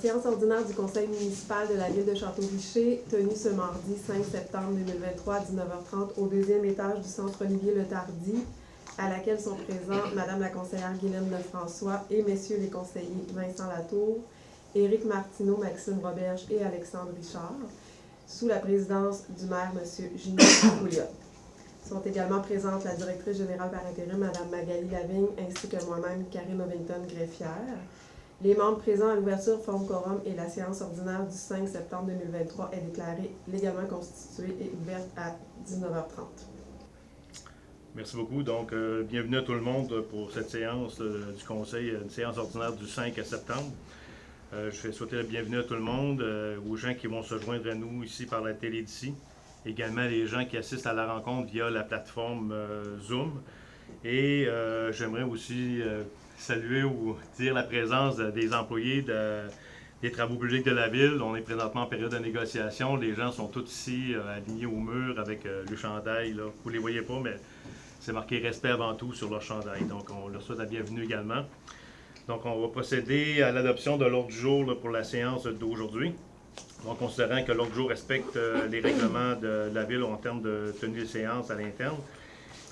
séance ordinaire du Conseil municipal de la Ville de Château-Richer, tenue ce mardi 5 septembre 2023 à 19h30 au deuxième étage du Centre Olivier-Le-Tardy, à laquelle sont présents Madame la conseillère Guylaine Lefrançois et Messieurs les conseillers Vincent Latour, Éric Martineau, Maxime Roberge et Alexandre Richard, sous la présidence du maire M. Julien Pouliot. Sont également présentes la directrice générale par intérim, Mme Magali Lavigne, ainsi que moi-même, Karine Ovington-Greffière. Les membres présents à l'ouverture forment quorum et la séance ordinaire du 5 septembre 2023 est déclarée légalement constituée et ouverte à 19h30. Merci beaucoup. Donc, bienvenue à tout le monde pour cette séance du Conseil, une séance ordinaire du 5 septembre. Je vais souhaiter la bienvenue à tout le monde, aux gens qui vont se joindre à nous ici par la télé d'ici, également les gens qui assistent à la rencontre via la plateforme Zoom. Et j'aimerais aussi saluer ou dire la présence des employés des travaux publics de la Ville. On est présentement en période de négociation. Les gens sont tous ici alignés au mur avec le chandail. Là. Vous ne les voyez pas, mais c'est marqué « Respect avant tout » sur leur chandail. Donc, on leur souhaite la bienvenue également. Donc, on va procéder à l'adoption de l'ordre du jour là, pour la séance d'aujourd'hui. Donc, considérant que l'ordre du jour respecte les règlements de la Ville en termes de tenue de séance à l'interne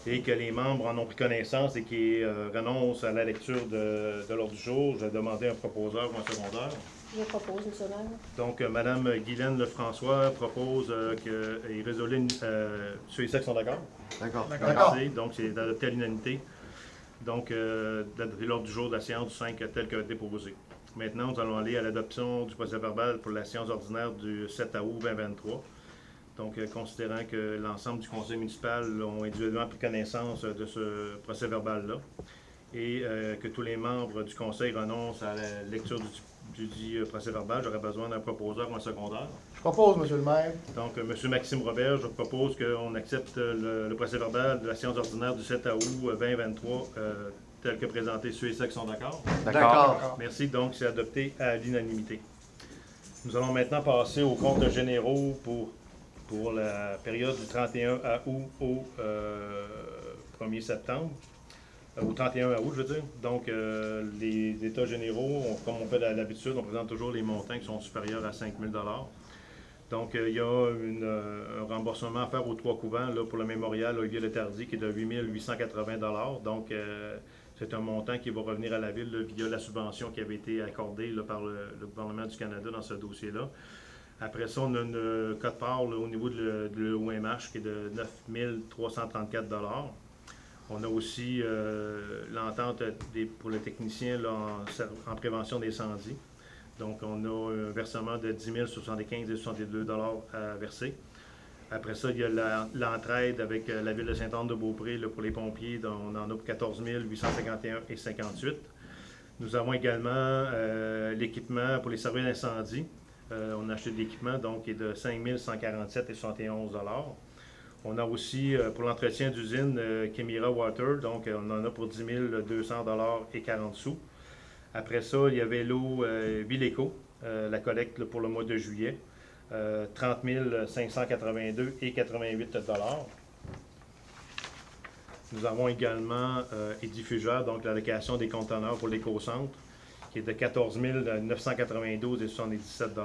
et que les membres en ont pris connaissance et qui renoncent à la lecture de l'ordre du jour, je vais demander un proposeur ou un secondaire. Je propose, M. le maire. Donc, Mme Guylaine Lefrançois propose qu'il résolu. Ceux et ceux qui sont d'accord? D'accord. Merci. Donc, c'est adopté à l'unanimité. Donc, d'adopter l'ordre du jour de la séance du 5 tel que déposé. Maintenant, nous allons aller à l'adoption du procès-verbal pour la séance ordinaire du 7 août 2023. Donc, considérant que l'ensemble du conseil municipal ont individuellement pris connaissance de ce procès-verbal-là et que tous les membres du conseil renoncent à la lecture du dit procès-verbal, j'aurais besoin d'un proposeur ou un secondaire. Je propose, M. le maire. Donc, M. Maxime Robert, je propose qu'on accepte le procès-verbal de la séance ordinaire du 7 août 2023 tel que présenté. Ceux et ceux qui sont d'accord? D'accord. Merci. Donc, c'est adopté à l'unanimité. Nous allons maintenant passer aux comptes généraux pour la période du 31 août au 1er septembre. Au 31 août, je veux dire. Donc, les états généraux, comme on fait d'habitude, on présente toujours les montants qui sont supérieurs à 5 000 $. Donc, il y a un remboursement à faire aux trois couvents là, pour le mémorial Olivier-Le-Tardy qui est de 8 880 $. Donc, c'est un montant qui va revenir à la Ville là, via la subvention qui avait été accordée là, par le gouvernement du Canada dans ce dossier-là. Après ça, on a une quote-part au niveau de l'OMH qui est de 9 334 $. On a aussi l'entente pour le technicien là, en prévention d'incendie. Donc, on a un versement de 10 075 et 62 $ à verser. Après ça, il y a l'entraide avec la Ville de Sainte-Anne-de-Beaupré là, pour les pompiers. Donc, on en a pour 14 851 et 58. Nous avons également l'équipement pour les services d'incendie. On a acheté de l'équipement donc, qui est de 5 147 et 71 $. On a aussi pour l'entretien d'usine Kemira Water, donc on en a pour 10 200 $ et 40 sous. Après ça, il y avait l'eau Vileco, la collecte là, pour le mois de juillet, 30 582 et 88 $. Nous avons également Édifugeur, donc l'allocation des conteneurs pour l'éco-centre, qui est de 14 992 et 77 $.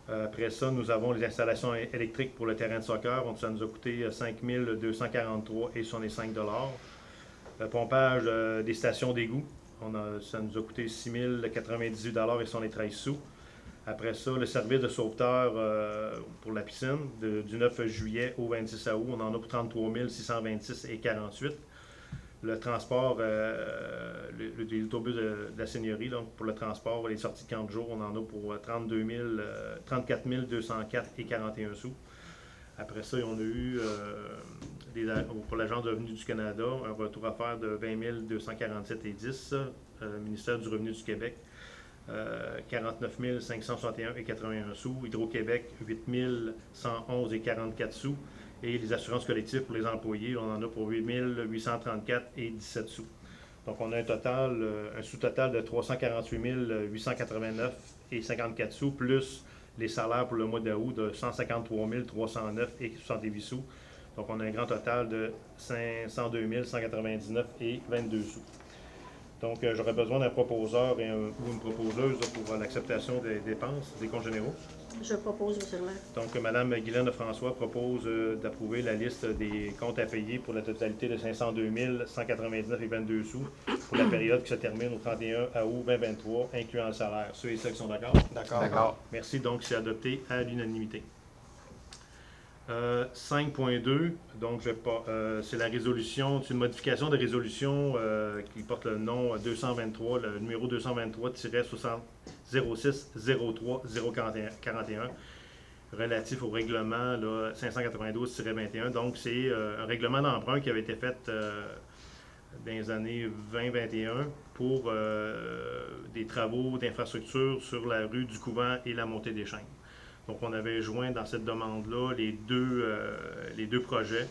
Après ça, nous avons les installations électriques pour le terrain de soccer. Donc, ça nous a coûté 5 243 et 65 $. Le pompage des stations d'égout, ça nous a coûté 6 098 et 73 sous. Après ça, le service de sauveteur pour la piscine, du 9 juillet au 26 août, on en a pour 33 626 et 48. Le transport, les autobus de la seigneurie, donc pour le transport, les sorties de camp de jour, on en a pour 34 204 et 41 sous. Après ça, on a eu, pour l'Agence de revenus du Canada, un retour à faire de 20 247 et 10, ministère du Revenu du Québec, 49 561 et 81 sous, Hydro-Québec, 8 111 et 44 sous. Et les assurances collectives pour les employés, on en a pour 8 834 et 17 sous. Donc, on a un sous-total de 348 889 et 54 sous, plus les salaires pour le mois d'août de 153 309 et 68 sous. Donc, on a un grand total de 502 199 et 22 sous. Donc, j'aurais besoin d'un proposeur ou une proposeuse là, pour l'acceptation des dépenses des comptes généraux. Je propose, M. le maire. Donc, Mme Guylaine de François propose d'approuver la liste des comptes à payer pour la totalité de 502 199,22 sous pour la période qui se termine au 31 août 2023, incluant le salaire. Ceux et celles qui sont d'accord? D'accord. Merci. Donc, c'est adopté à l'unanimité. 5.2, donc c'est la résolution, c'est une modification de résolution qui porte le nom 223, le numéro 223-06-03-041 relatif au règlement 592-21. Donc, c'est un règlement d'emprunt qui avait été fait dans les années 2021 pour des travaux d'infrastructure sur la rue du Couvent et la montée des Chaînes. Donc, on avait joint dans cette demande-là les deux projets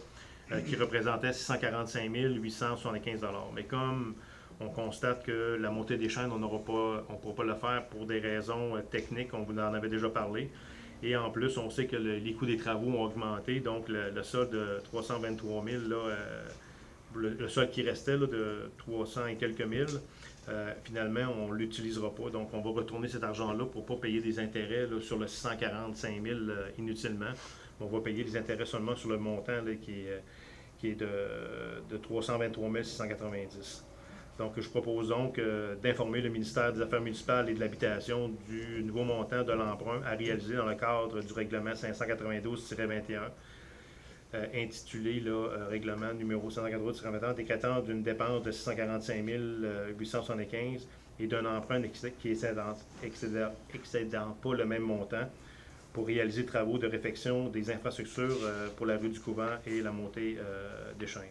qui représentaient 645 875 $. Mais comme on constate que la montée des chaînes, on ne pourra pas le faire pour des raisons techniques, on vous en avait déjà parlé. Et en plus, on sait que les coûts des travaux ont augmenté, donc le solde de 323 000, le solde qui restait là, de 300 et quelques mille, finalement, on ne l'utilisera pas. Donc, on va retourner cet argent-là pour ne pas payer des intérêts là, sur le 645 000 inutilement. On va payer des intérêts seulement sur le montant là, qui est de 323 690. Donc, je propose donc d'informer le ministère des Affaires municipales et de l'Habitation du nouveau montant de l'emprunt à réaliser dans le cadre du règlement 592-21. Intitulé règlement numéro 192-21 décrétant d'une dépense de 645 875 et d'un emprunt qui excédant pas le même montant pour réaliser travaux de réfection des infrastructures pour la rue du Couvent et la montée des Chaînes.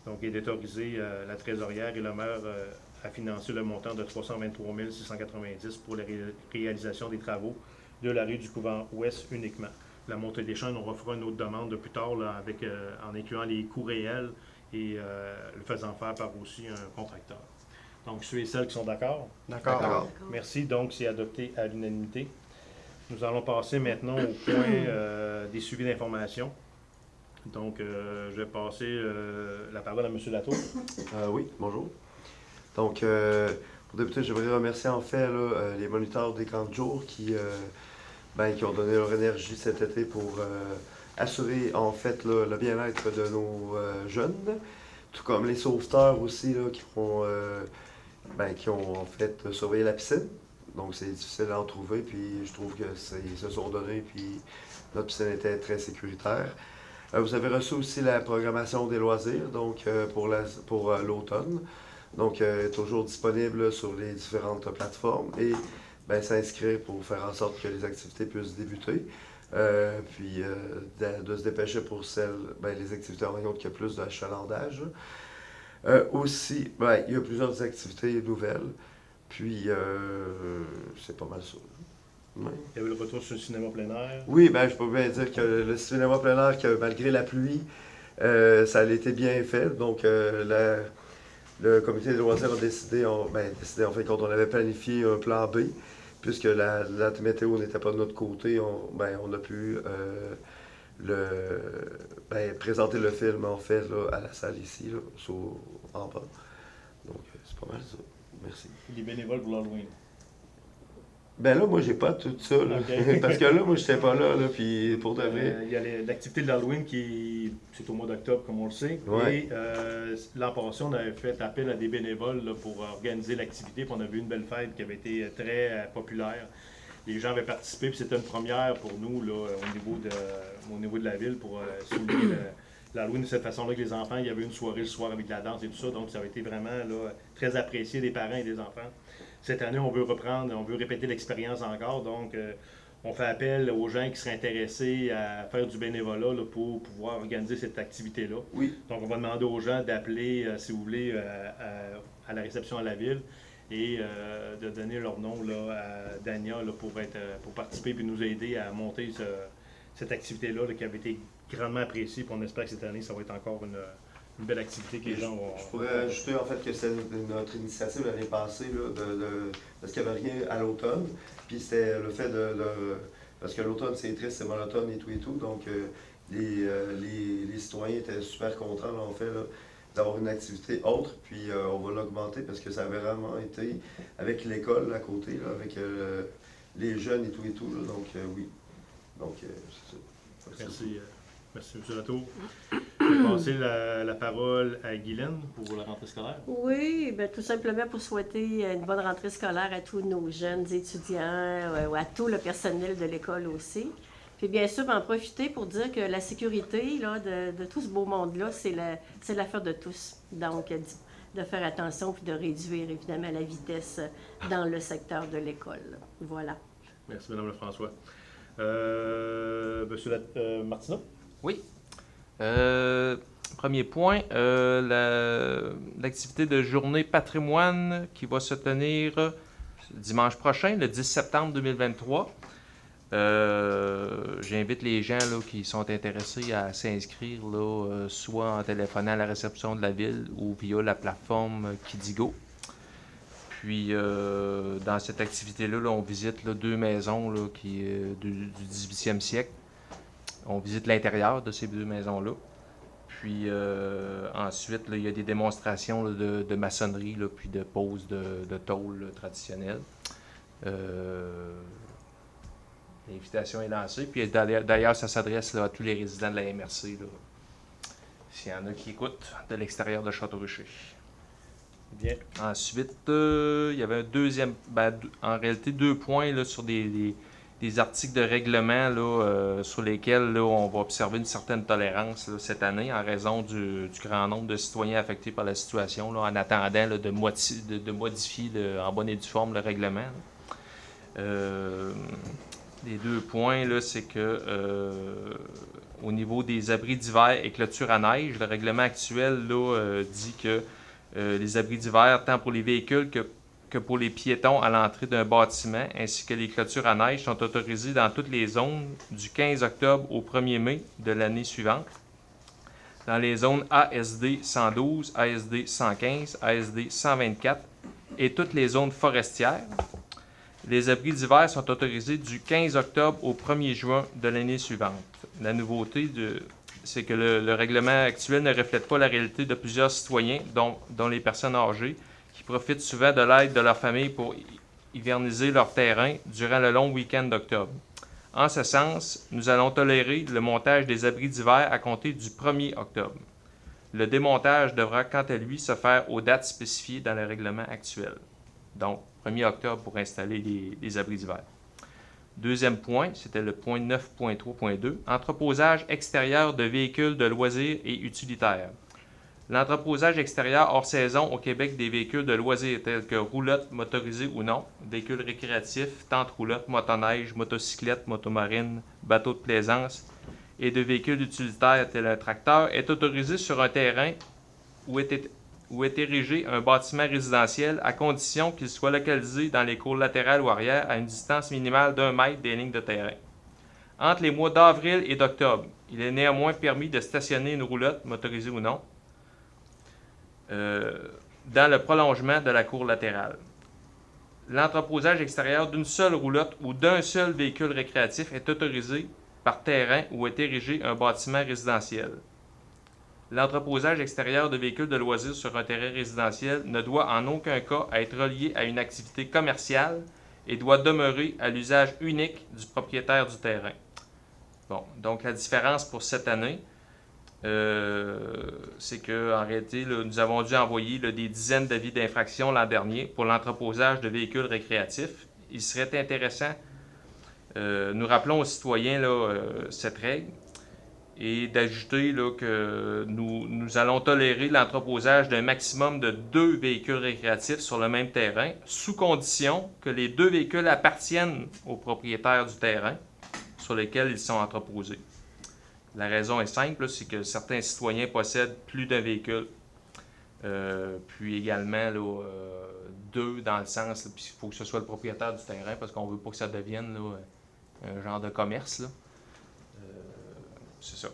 Donc, il est autorisé la trésorière et le maire à financer le montant de 323 690 pour la réalisation des travaux de la rue du Couvent Ouest uniquement. La montée des chaînes, on refera une autre demande plus tard là, en incluant les coûts réels et le faisant faire par aussi un contracteur. Donc, ceux et celles qui sont d'accord? D'accord. Merci. Donc, c'est adopté à l'unanimité. Nous allons passer maintenant au point des suivis d'information. Donc, je vais passer la parole à M. Latour. Oui, bonjour. Donc, pour débuter, j'aimerais remercier en fait là, les moniteurs des camps de jour qui ont donné leur énergie cet été pour assurer en fait là, le bien-être de nos jeunes, tout comme les sauveteurs aussi là, qui ont en fait surveillé la piscine. Donc c'est difficile à en trouver, puis je trouve qu'ils se sont donnés, puis notre piscine était très sécuritaire. Vous avez reçu aussi la programmation des loisirs donc pour l'automne. Donc toujours disponible sur les différentes plateformes et s'inscrire pour faire en sorte que les activités puissent débuter. Puis de se dépêcher pour les activités en rayon qui a plus d'achalandage. Aussi, il y a plusieurs activités nouvelles. Puis c'est pas mal ça. Ouais. Il y avait le retour sur le cinéma plein air. Oui, je peux bien dire que le cinéma plein air, que malgré la pluie, ça a été bien fait. Donc le comité des loisirs a décidé en fait, quand on avait planifié un plan B, puisque la météo n'était pas de notre côté, on a pu présenter le film en fait là, à la salle ici, là, en bas. Donc c'est pas mal ça. Merci. Les bénévoles pour l'Halloween. Là, moi, j'ai pas tout ça, là. Okay. Parce que là, moi, j'étais pas là, puis pour de vrai. Il y a l'activité de l'Halloween c'est au mois d'octobre, comme on le sait. Ouais. Et l'an passé, on avait fait appel à des bénévoles là, pour organiser l'activité. Puis on a vu une belle fête qui avait été très populaire. Les gens avaient participé, puis c'était une première pour nous là, au niveau de la ville pour souligner l'Halloween de cette façon-là que les enfants, il y avait une soirée le soir avec de la danse et tout ça. Donc, ça avait été vraiment là, très apprécié des parents et des enfants. Cette année, on veut répéter l'expérience encore. Donc, on fait appel aux gens qui seraient intéressés à faire du bénévolat là, pour pouvoir organiser cette activité-là. Oui. Donc, on va demander aux gens d'appeler, si vous voulez, à la réception à la ville et de donner leur nom là, à Dania là, pour participer et nous aider à monter cette activité-là là, qui avait été grandement appréciée. Puis on espère que cette année, ça va être encore une belle activité que les gens vont... Je pourrais ajouter en fait que c'est notre initiative l'année passée, là, parce qu'il n'y avait rien à l'automne. Puis c'était le fait parce que l'automne c'est triste, c'est monotone et tout. Donc les citoyens étaient super contents là, en fait. Là. d'avoir une activité autre, puis on va l'augmenter parce que ça avait vraiment été avec l'école à côté, là, avec les jeunes et tout, là, donc oui. Donc, c'est ça. Merci. Merci, M. Latour. Je vais passer la parole à Guylaine pour la rentrée scolaire. Oui, bien, tout simplement pour souhaiter une bonne rentrée scolaire à tous nos jeunes étudiants, à tout le personnel de l'école aussi. Puis bien sûr, en profiter pour dire que la sécurité là, de tout ce beau monde-là, c'est l'affaire de tous. Donc, de faire attention puis de réduire évidemment la vitesse dans le secteur de l'école. Voilà. Merci, Mme Lefrançois. Monsieur Martineau? Oui. Premier point, l'activité de journée patrimoine qui va se tenir dimanche prochain, le 10 septembre 2023. J'invite les gens là, qui sont intéressés à s'inscrire, soit en téléphonant à la réception de la ville ou via la plateforme Kidigo. Puis, dans cette activité-là, on visite deux maisons là, du 18e siècle. On visite l'intérieur de ces deux maisons-là. Puis, ensuite, là, il y a des démonstrations là, de maçonnerie, là, puis de pose de tôle traditionnelle. L'invitation est lancée. Puis, d'ailleurs, ça s'adresse là, à tous les résidents de la MRC, là, s'il y en a qui écoutent, de l'extérieur de Château-Richer. Bien. Ensuite, il y avait un deuxième, en réalité, 2 points là, sur des articles de règlement là, sur lesquels là, on va observer une certaine tolérance là, cette année en raison du grand nombre de citoyens affectés par la situation, là, en attendant là, de modifier en bonne et due forme le règlement. Les 2 points, là, c'est que au niveau des abris d'hiver et clôtures à neige, le règlement actuel là, dit que les abris d'hiver, tant pour les véhicules que pour les piétons à l'entrée d'un bâtiment, ainsi que les clôtures à neige, sont autorisés dans toutes les zones du 15 octobre au 1er mai de l'année suivante. Dans les zones ASD 112, ASD 115, ASD 124 et toutes les zones forestières. Les abris d'hiver sont autorisés du 15 octobre au 1er juin de l'année suivante. La nouveauté c'est que le règlement actuel ne reflète pas la réalité de plusieurs citoyens, dont les personnes âgées, qui profitent souvent de l'aide de leur famille pour hiverniser leur terrain durant le long week-end d'octobre. En ce sens, nous allons tolérer le montage des abris d'hiver à compter du 1er octobre. Le démontage devra, quant à lui, se faire aux dates spécifiées dans le règlement actuel. Donc, 1er octobre pour installer les abris d'hiver. Deuxième point, c'était le point 9.3.2, entreposage extérieur de véhicules de loisirs et utilitaires. L'entreposage extérieur hors saison au Québec des véhicules de loisirs tels que roulottes motorisées ou non, véhicules récréatifs, tentes roulottes, motoneige, motocyclettes, motomarines, bateaux de plaisance et de véhicules utilitaires tels un tracteur est autorisé sur un terrain où est érigé un bâtiment résidentiel à condition qu'il soit localisé dans les cours latérales ou arrière à une distance minimale d'1 mètre des lignes de terrain. Entre les mois d'avril et d'octobre, il est néanmoins permis de stationner une roulotte, motorisée ou non, dans le prolongement de la cour latérale. L'entreposage extérieur d'une seule roulotte ou d'un seul véhicule récréatif est autorisé par terrain où est érigé un bâtiment résidentiel. L'entreposage extérieur de véhicules de loisirs sur un terrain résidentiel ne doit en aucun cas être relié à une activité commerciale et doit demeurer à l'usage unique du propriétaire du terrain. Bon, donc la différence pour cette année, c'est qu'en réalité, là, nous avons dû envoyer des dizaines d'avis d'infraction l'an dernier pour l'entreposage de véhicules récréatifs. Il serait intéressant, nous rappelons aux citoyens cette règle, et d'ajouter que nous allons tolérer l'entreposage d'un maximum de 2 véhicules récréatifs sur le même terrain, sous condition que les 2 véhicules appartiennent au propriétaire du terrain sur lequel ils sont entreposés. La raison est simple, c'est que certains citoyens possèdent plus d'un véhicule, puis également 2 dans le sens, puis il faut que ce soit le propriétaire du terrain parce qu'on ne veut pas que ça devienne un genre de commerce. Là. C'est ça.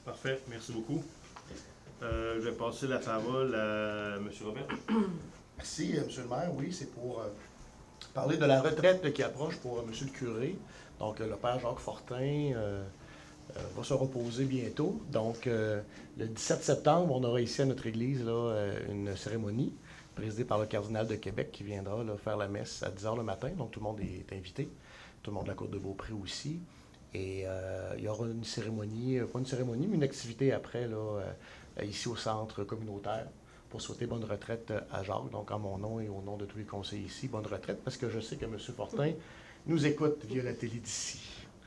Parfait, merci beaucoup. Je vais passer la parole à M. Robert. Merci, M. le maire. Oui, c'est pour parler de la retraite qui approche pour M. le curé. Donc, le père Jacques Fortin, va se reposer bientôt. Donc, le 17 septembre, on aura ici à notre église là, une cérémonie présidée par le cardinal de Québec qui viendra là, faire la messe à 10 h le matin. Donc, tout le monde est invité. Tout le monde de la Côte de Beaupré aussi. Et il y aura une cérémonie, pas une cérémonie, mais une activité après, là, ici au centre communautaire, pour souhaiter bonne retraite à Jacques. Donc, en mon nom et au nom de tous les conseillers ici, bonne retraite, parce que je sais que M. Fortin nous écoute via la télé d'ici.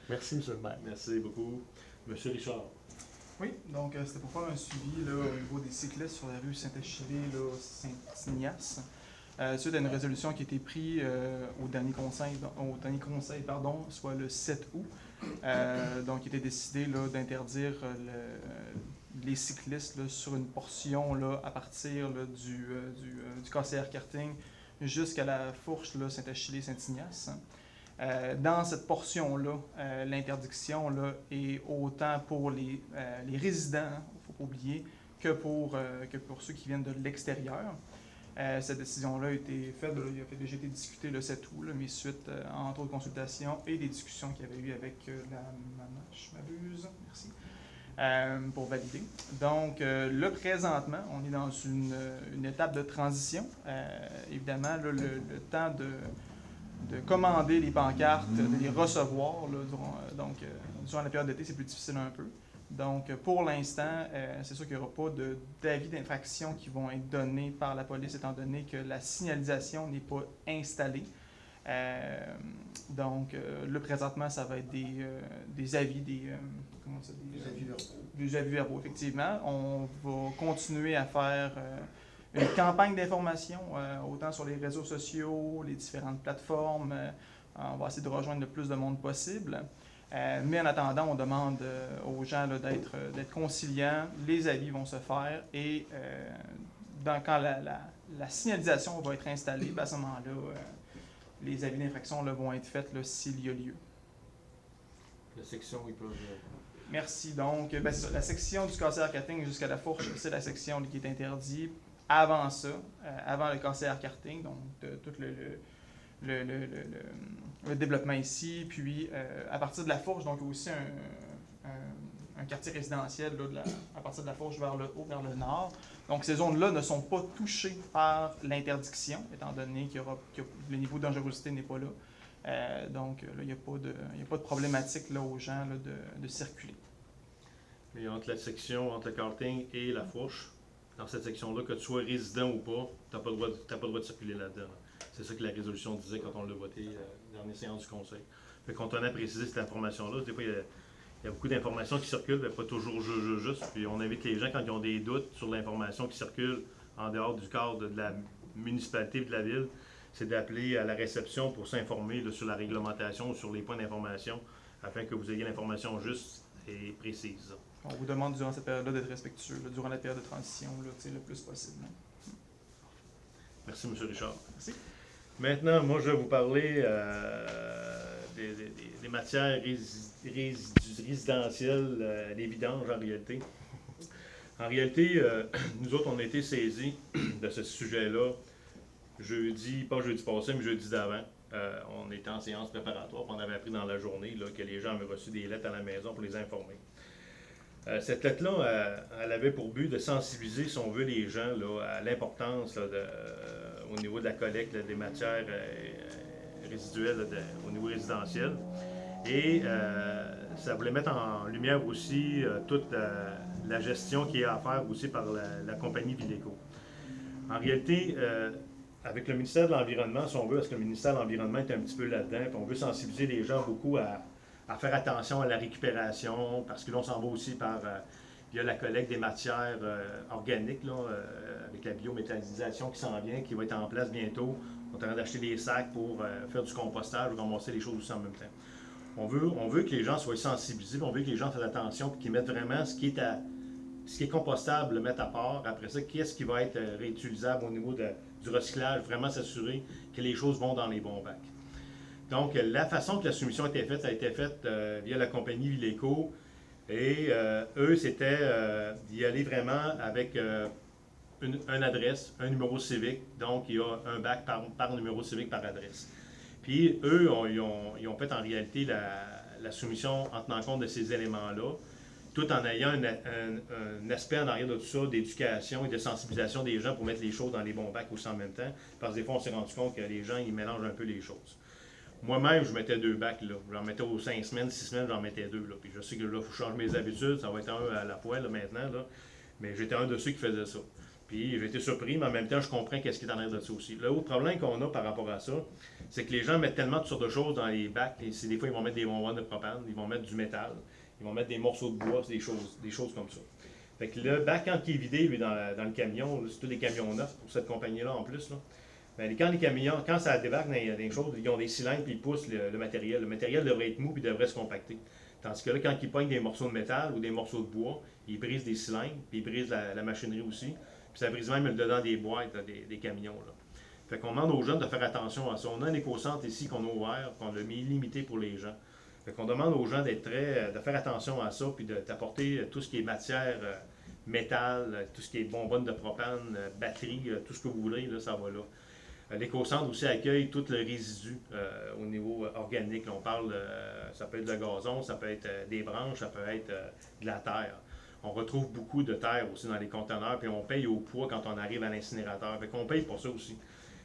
Merci, M. le maire. Merci beaucoup. M. Richard. Oui, donc c'était pour faire un suivi là, au niveau des cyclistes sur la rue Saint-Achille, Saint-Ignace. Suite à une résolution qui a été prise au dernier conseil, soit le 7 août. Donc, il était décidé d'interdire les cyclistes là, sur une portion là, à partir là, du KCR Karting jusqu'à la fourche Saint-Achille, Saint-Ignace. Dans cette portion-là, l'interdiction là, est autant pour les résidents, il ne faut pas oublier, que pour ceux qui viennent de l'extérieur. Cette décision-là a été faite, il a déjà été discuté le 7 août, là, mais suite, entre autres consultations et des discussions qu'il y avait eu avec la MAMACH, je m'abuse, merci, pour valider. Donc, là, présentement, on est dans une étape de transition. Évidemment, là, le temps de commander les pancartes, de les recevoir là, durant la période d'été, c'est plus difficile un peu. Donc, pour l'instant, c'est sûr qu'il n'y aura pas d'avis d'infraction qui vont être donnés par la police, étant donné que la signalisation n'est pas installée. Donc, là, présentement, ça va être des avis, des avis verbaux, effectivement. On va continuer à faire une campagne d'information, autant sur les réseaux sociaux, les différentes plateformes. On va essayer de rejoindre le plus de monde possible. Mais en attendant, on demande aux gens là, d'être conciliants. Les avis vont se faire et quand la signalisation va être installée, à ce moment-là, les avis d'infraction vont être faits s'il y a lieu. La section, ils peuvent... Merci. Donc, c'est ça. La section du KCR Karting jusqu'à la fourche, c'est la section qui est interdite. Avant ça, avant le KCR Karting, donc tout le développement ici, puis à partir de la fourche, donc aussi un quartier résidentiel là, à partir de la fourche vers le haut, vers le nord. Donc ces zones-là ne sont pas touchées par l'interdiction, étant donné que le niveau de dangerosité n'est pas là. Donc là, il n'y a pas de problématique là, aux gens là, de circuler. Mais entre la section, entre le karting et la fourche, dans cette section-là, que tu sois résident ou pas, tu n'as pas le droit de circuler là-dedans. C'est ça que la résolution disait quand on l'a voté dans la dernière séance du Conseil. Fait qu'on tenait à préciser cette information-là. Des fois, il y a beaucoup d'informations qui circulent, mais pas toujours juste. Puis on invite les gens, quand ils ont des doutes sur l'information qui circule en dehors du cadre de la municipalité et de la ville, c'est d'appeler à la réception pour s'informer sur la réglementation ou sur les points d'information, afin que vous ayez l'information juste et précise. On vous demande durant cette période-là d'être respectueux, là, durant la période de transition, là, le plus possible. Merci, M. Richard. Merci. Maintenant, moi, je vais vous parler des matières résidentielles, les vidanges en réalité. En réalité, nous autres, on a été saisis de ce sujet-là pas jeudi passé, mais jeudi d'avant. On était en séance préparatoire, puis on avait appris dans la journée là, que les gens avaient reçu des lettres à la maison pour les informer. Cette lettre-là, elle avait pour but de sensibiliser, si on veut, les gens là, à l'importance au niveau de la collecte des matières résiduelles au niveau résidentiel. Et ça voulait mettre en lumière aussi toute la gestion qui est à faire aussi par la compagnie Vileco. En réalité, avec le ministère de l'Environnement, si on veut, parce que le ministère de l'Environnement est un petit peu là-dedans, puis on veut sensibiliser les gens beaucoup à faire attention à la récupération, parce que là, on s'en va aussi via la collecte des matières organiques, là, avec la biométhanisation qui s'en vient, qui va être en place bientôt. On est en train d'acheter des sacs pour faire du compostage ou ramasser les choses aussi en même temps. On veut que les gens soient sensibilisés, on veut que les gens fassent attention et qu'ils mettent vraiment ce qui est compostable, le mettre à part. Après ça, qu'est-ce qui va être réutilisable au niveau du recyclage, vraiment s'assurer que les choses vont dans les bons bacs. Donc, la façon que la soumission a été faite, ça a été faite via la compagnie Vileco. Et eux, c'était d'y aller vraiment avec une adresse, un numéro civique. Donc, il y a un bac par numéro civique par adresse. Puis, eux, ils ont fait en réalité la soumission en tenant compte de ces éléments-là, tout en ayant un aspect en arrière de tout ça, d'éducation et de sensibilisation des gens pour mettre les choses dans les bons bacs aussi en même temps, parce que des fois, on s'est rendu compte que les gens, ils mélangent un peu les choses. Moi-même, je mettais 2 bacs, là. J'en mettais aux 5 semaines, 6 semaines, j'en mettais 2, là. Puis je sais que là, il faut que je change mes habitudes, ça va être un à la fois, là, maintenant, là. Mais j'étais un de ceux qui faisait ça. Puis j'ai été surpris, mais en même temps, je comprends qu'est-ce qui est en arrière de ça aussi. Le autre problème qu'on a par rapport à ça, c'est que les gens mettent tellement de sortes de choses dans les bacs, et des fois, ils vont mettre des bonbons de propane, ils vont mettre du métal, ils vont mettre des morceaux de bois, des choses comme ça. Fait que le bac, quand il est vidé, lui, dans le camion, c'est tous des camions neufs pour cette compagnie-là en plus, là. Ben, quand les camions, quand ça débarque dans les choses, ils ont des cylindres puis ils poussent le matériel. Le matériel devrait être mou puis devrait se compacter. Tandis que là, quand ils pognent des morceaux de métal ou des morceaux de bois, ils brisent des cylindres puis ils brisent la machinerie aussi. Puis ça brise même le dedans des boîtes là, des camions. Là. Fait qu'on demande aux jeunes de faire attention à ça. On a un éco-centre ici qu'on a ouvert, qu'on a mis limité pour les gens. Fait qu'on demande aux gens de faire attention à ça puis d'apporter tout ce qui est matière, métal, tout ce qui est bonbonne de propane, batterie, tout ce que vous voulez, là, ça va là. L'éco-centre aussi accueille tout le résidu au niveau organique. Là, on parle, ça peut être de gazon, ça peut être des branches, ça peut être de la terre. On retrouve beaucoup de terre aussi dans les conteneurs, puis on paye au poids quand on arrive à l'incinérateur. Fait qu'on paye pour ça aussi.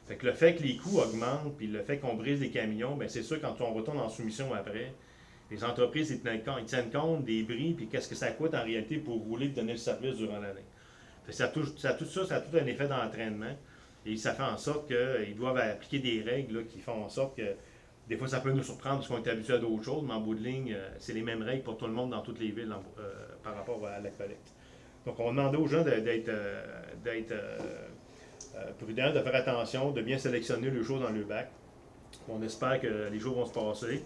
Fait que le fait que les coûts augmentent, puis le fait qu'on brise des camions, bien c'est sûr, quand on retourne en soumission après, les entreprises ils tiennent compte des bris, puis qu'est-ce que ça coûte en réalité pour rouler et donner le service durant l'année. Ça a tout un effet d'entraînement. Et ça fait en sorte qu'ils doivent appliquer des règles là, qui font en sorte que des fois ça peut nous surprendre parce qu'on est habitué à d'autres choses, mais en bout de ligne, c'est les mêmes règles pour tout le monde dans toutes les villes par rapport à la collecte. Donc on demandait aux gens d'être prudents, de faire attention, de bien sélectionner les choses dans le bac. On espère que les jours vont se passer.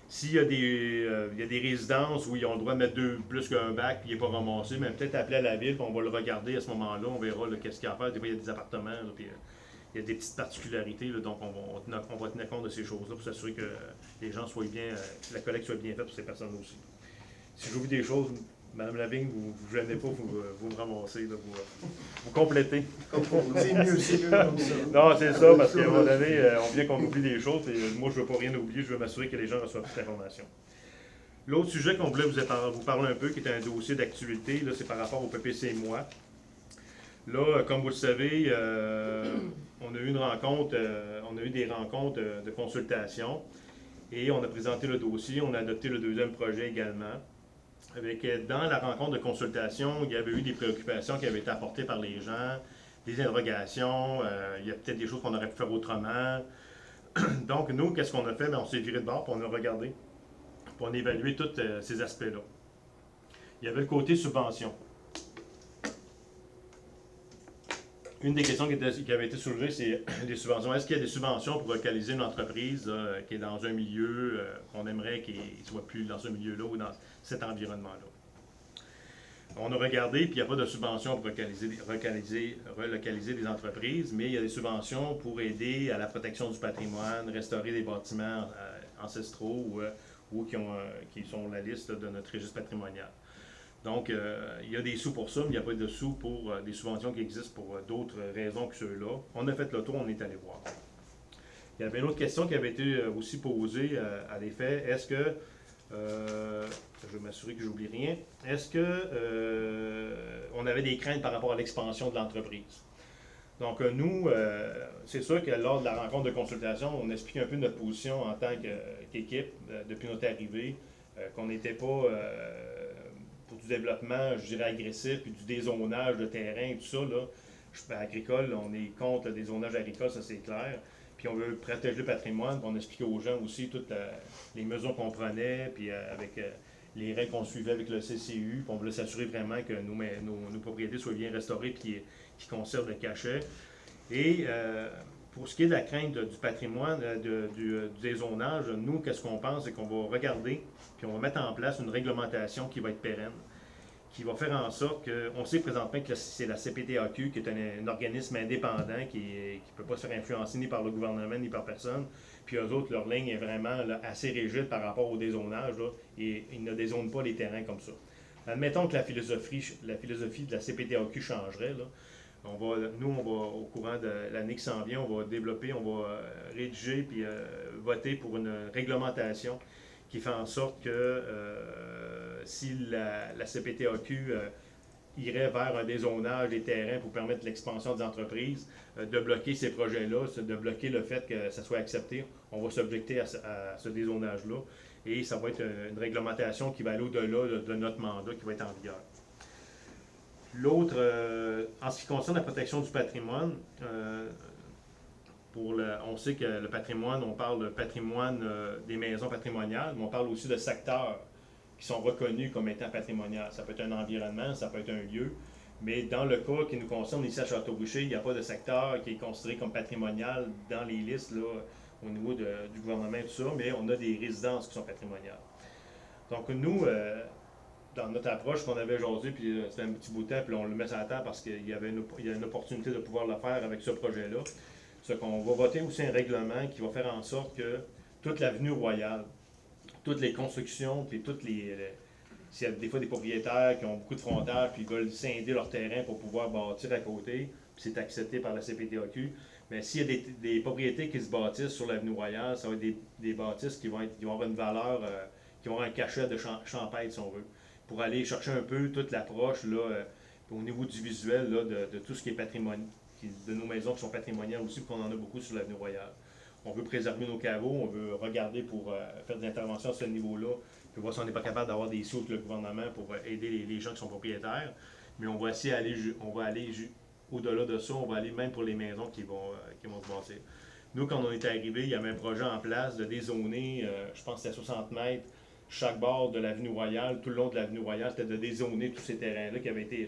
S'il y a des résidences où ils ont le droit de mettre plus qu'un bac et il n'est pas ramassé, mais peut-être appeler à la ville, puis on va le regarder à ce moment-là, on verra qu'est-ce qu'il y a à faire. Des fois, il y a des appartements, là, puis il y a des petites particularités, là, donc on va tenir compte de ces choses-là pour s'assurer que les gens soient bien, que la collecte soit bien faite pour ces personnes aussi. Si j'oublie des choses, Mme Lavigne, vous ne gênez pas, vous me ramassez, là, vous complétez. C'est mieux comme ça. Non, c'est ça, parce qu'à un moment donné, on vient qu'on oublie des choses, et moi, je ne veux pas rien oublier, je veux m'assurer que les gens reçoivent toute l'information. L'autre sujet qu'on voulait vous parler un peu, qui est un dossier d'actualité, là, c'est par rapport au PPC Moi. Là, comme vous le savez, on a eu une rencontre, on a eu des rencontres de consultation, et on a présenté le dossier, on a adopté le deuxième projet également. Dans la rencontre de consultation, il y avait eu des préoccupations qui avaient été apportées par les gens, des interrogations, il y a peut-être des choses qu'on aurait pu faire autrement. Donc, nous, qu'est-ce qu'on a fait? Bien, on s'est viré de bord, puis on a regardé, puis on a évalué tous ces aspects-là. Il y avait le côté subvention. Une des questions qui avait été soulevée, c'est les subventions. Est-ce qu'il y a des subventions pour localiser une entreprise qui est dans un milieu qu'on aimerait qu'il ne soit plus dans ce milieu-là ou dans cet environnement-là? On a regardé, puis il n'y a pas de subventions pour relocaliser des entreprises, mais il y a des subventions pour aider à la protection du patrimoine, restaurer des bâtiments ancestraux ou qui sont la liste de notre registre patrimonial. Donc, il y a des sous pour ça, mais il n'y a pas de sous pour des subventions qui existent pour d'autres raisons que ceux-là. On a fait le tour, on est allé voir. Il y avait une autre question qui avait été aussi posée à l'effet. Est-ce que, je vais m'assurer que je n'oublie rien, est-ce que on avait des craintes par rapport à l'expansion de l'entreprise? Donc, nous, c'est sûr que lors de la rencontre de consultation, on explique un peu notre position en tant qu'équipe depuis notre arrivée, qu'on n'était pas pour du développement, je dirais, agressif, puis du dézonage de terrain et tout ça, là. Agricole, on est contre le dézonage agricole, ça c'est clair. Puis on veut protéger le patrimoine, puis on expliquait aux gens aussi toutes les mesures qu'on prenait, puis avec les règles qu'on suivait avec le CCU, puis on voulait s'assurer vraiment que nos propriétés soient bien restaurées, puis qui conservent le cachet. Et pour ce qui est de la crainte du patrimoine, du dézonage, nous, qu'est-ce qu'on pense, c'est qu'on va regarder, puis on va mettre en place une réglementation qui va être pérenne, qui va faire en sorte qu'on sait présentement que c'est la CPTAQ, qui est un organisme indépendant, qui ne peut pas se faire influencer ni par le gouvernement, ni par personne. Puis eux autres, leur ligne est vraiment là, assez rigide par rapport au dézonage, là, et ils ne dézonent pas les terrains comme ça. Admettons que la philosophie de la CPTAQ changerait, là. Nous, on va, au courant de l'année qui s'en vient, on va développer, on va rédiger puis voter pour une réglementation qui fait en sorte que si la CPTAQ irait vers un dézonage des terrains pour permettre l'expansion des entreprises, de bloquer ces projets-là, de bloquer le fait que ça soit accepté. On va s'objecter à ce dézonage-là et ça va être une réglementation qui va aller au-delà de notre mandat qui va être en vigueur. L'autre, en ce qui concerne la protection du patrimoine, on sait que le patrimoine, on parle de patrimoine des maisons patrimoniales, mais on parle aussi de secteurs qui sont reconnus comme étant patrimoniales. Ça peut être un environnement, ça peut être un lieu, mais dans le cas qui nous concerne ici à Château-Richer, il n'y a pas de secteur qui est considéré comme patrimonial dans les listes là, au niveau du gouvernement et tout ça, mais on a des résidences qui sont patrimoniales. Donc nous, dans notre approche qu'on avait aujourd'hui, puis c'était un petit bout de temps, puis on le met sur la table parce qu'il y avait une opportunité de pouvoir le faire avec ce projet-là, c'est qu'on va voter aussi un règlement qui va faire en sorte que toute l'avenue Royale, toutes les constructions, puis s'il y a des fois des propriétaires qui ont beaucoup de frontage, puis ils veulent scinder leur terrain pour pouvoir bâtir à côté, puis c'est accepté par la CPTAQ, mais s'il y a des propriétés qui se bâtissent sur l'avenue Royale, ça va être des bâtisses qui vont avoir une valeur, qui vont avoir un cachet de champêtre, si on veut, pour aller chercher un peu toute l'approche là, au niveau du visuel là, de tout ce qui est patrimoine, de nos maisons qui sont patrimoniales aussi, qu'on en a beaucoup sur l'avenue Royale. On veut préserver nos caveaux, on veut regarder pour faire des interventions à ce niveau-là, puis voir si on n'est pas capable d'avoir des sous avec le gouvernement pour aider les gens qui sont propriétaires. Mais on va essayer aller au-delà de ça, on va aller même pour les maisons qui vont se bâtir. Nous, quand on est arrivé, il y avait un projet en place de dézoner, je pense que c'était 60 mètres, chaque bord de l'avenue Royale, tout le long de l'avenue Royale, c'était de dézoner tous ces terrains-là.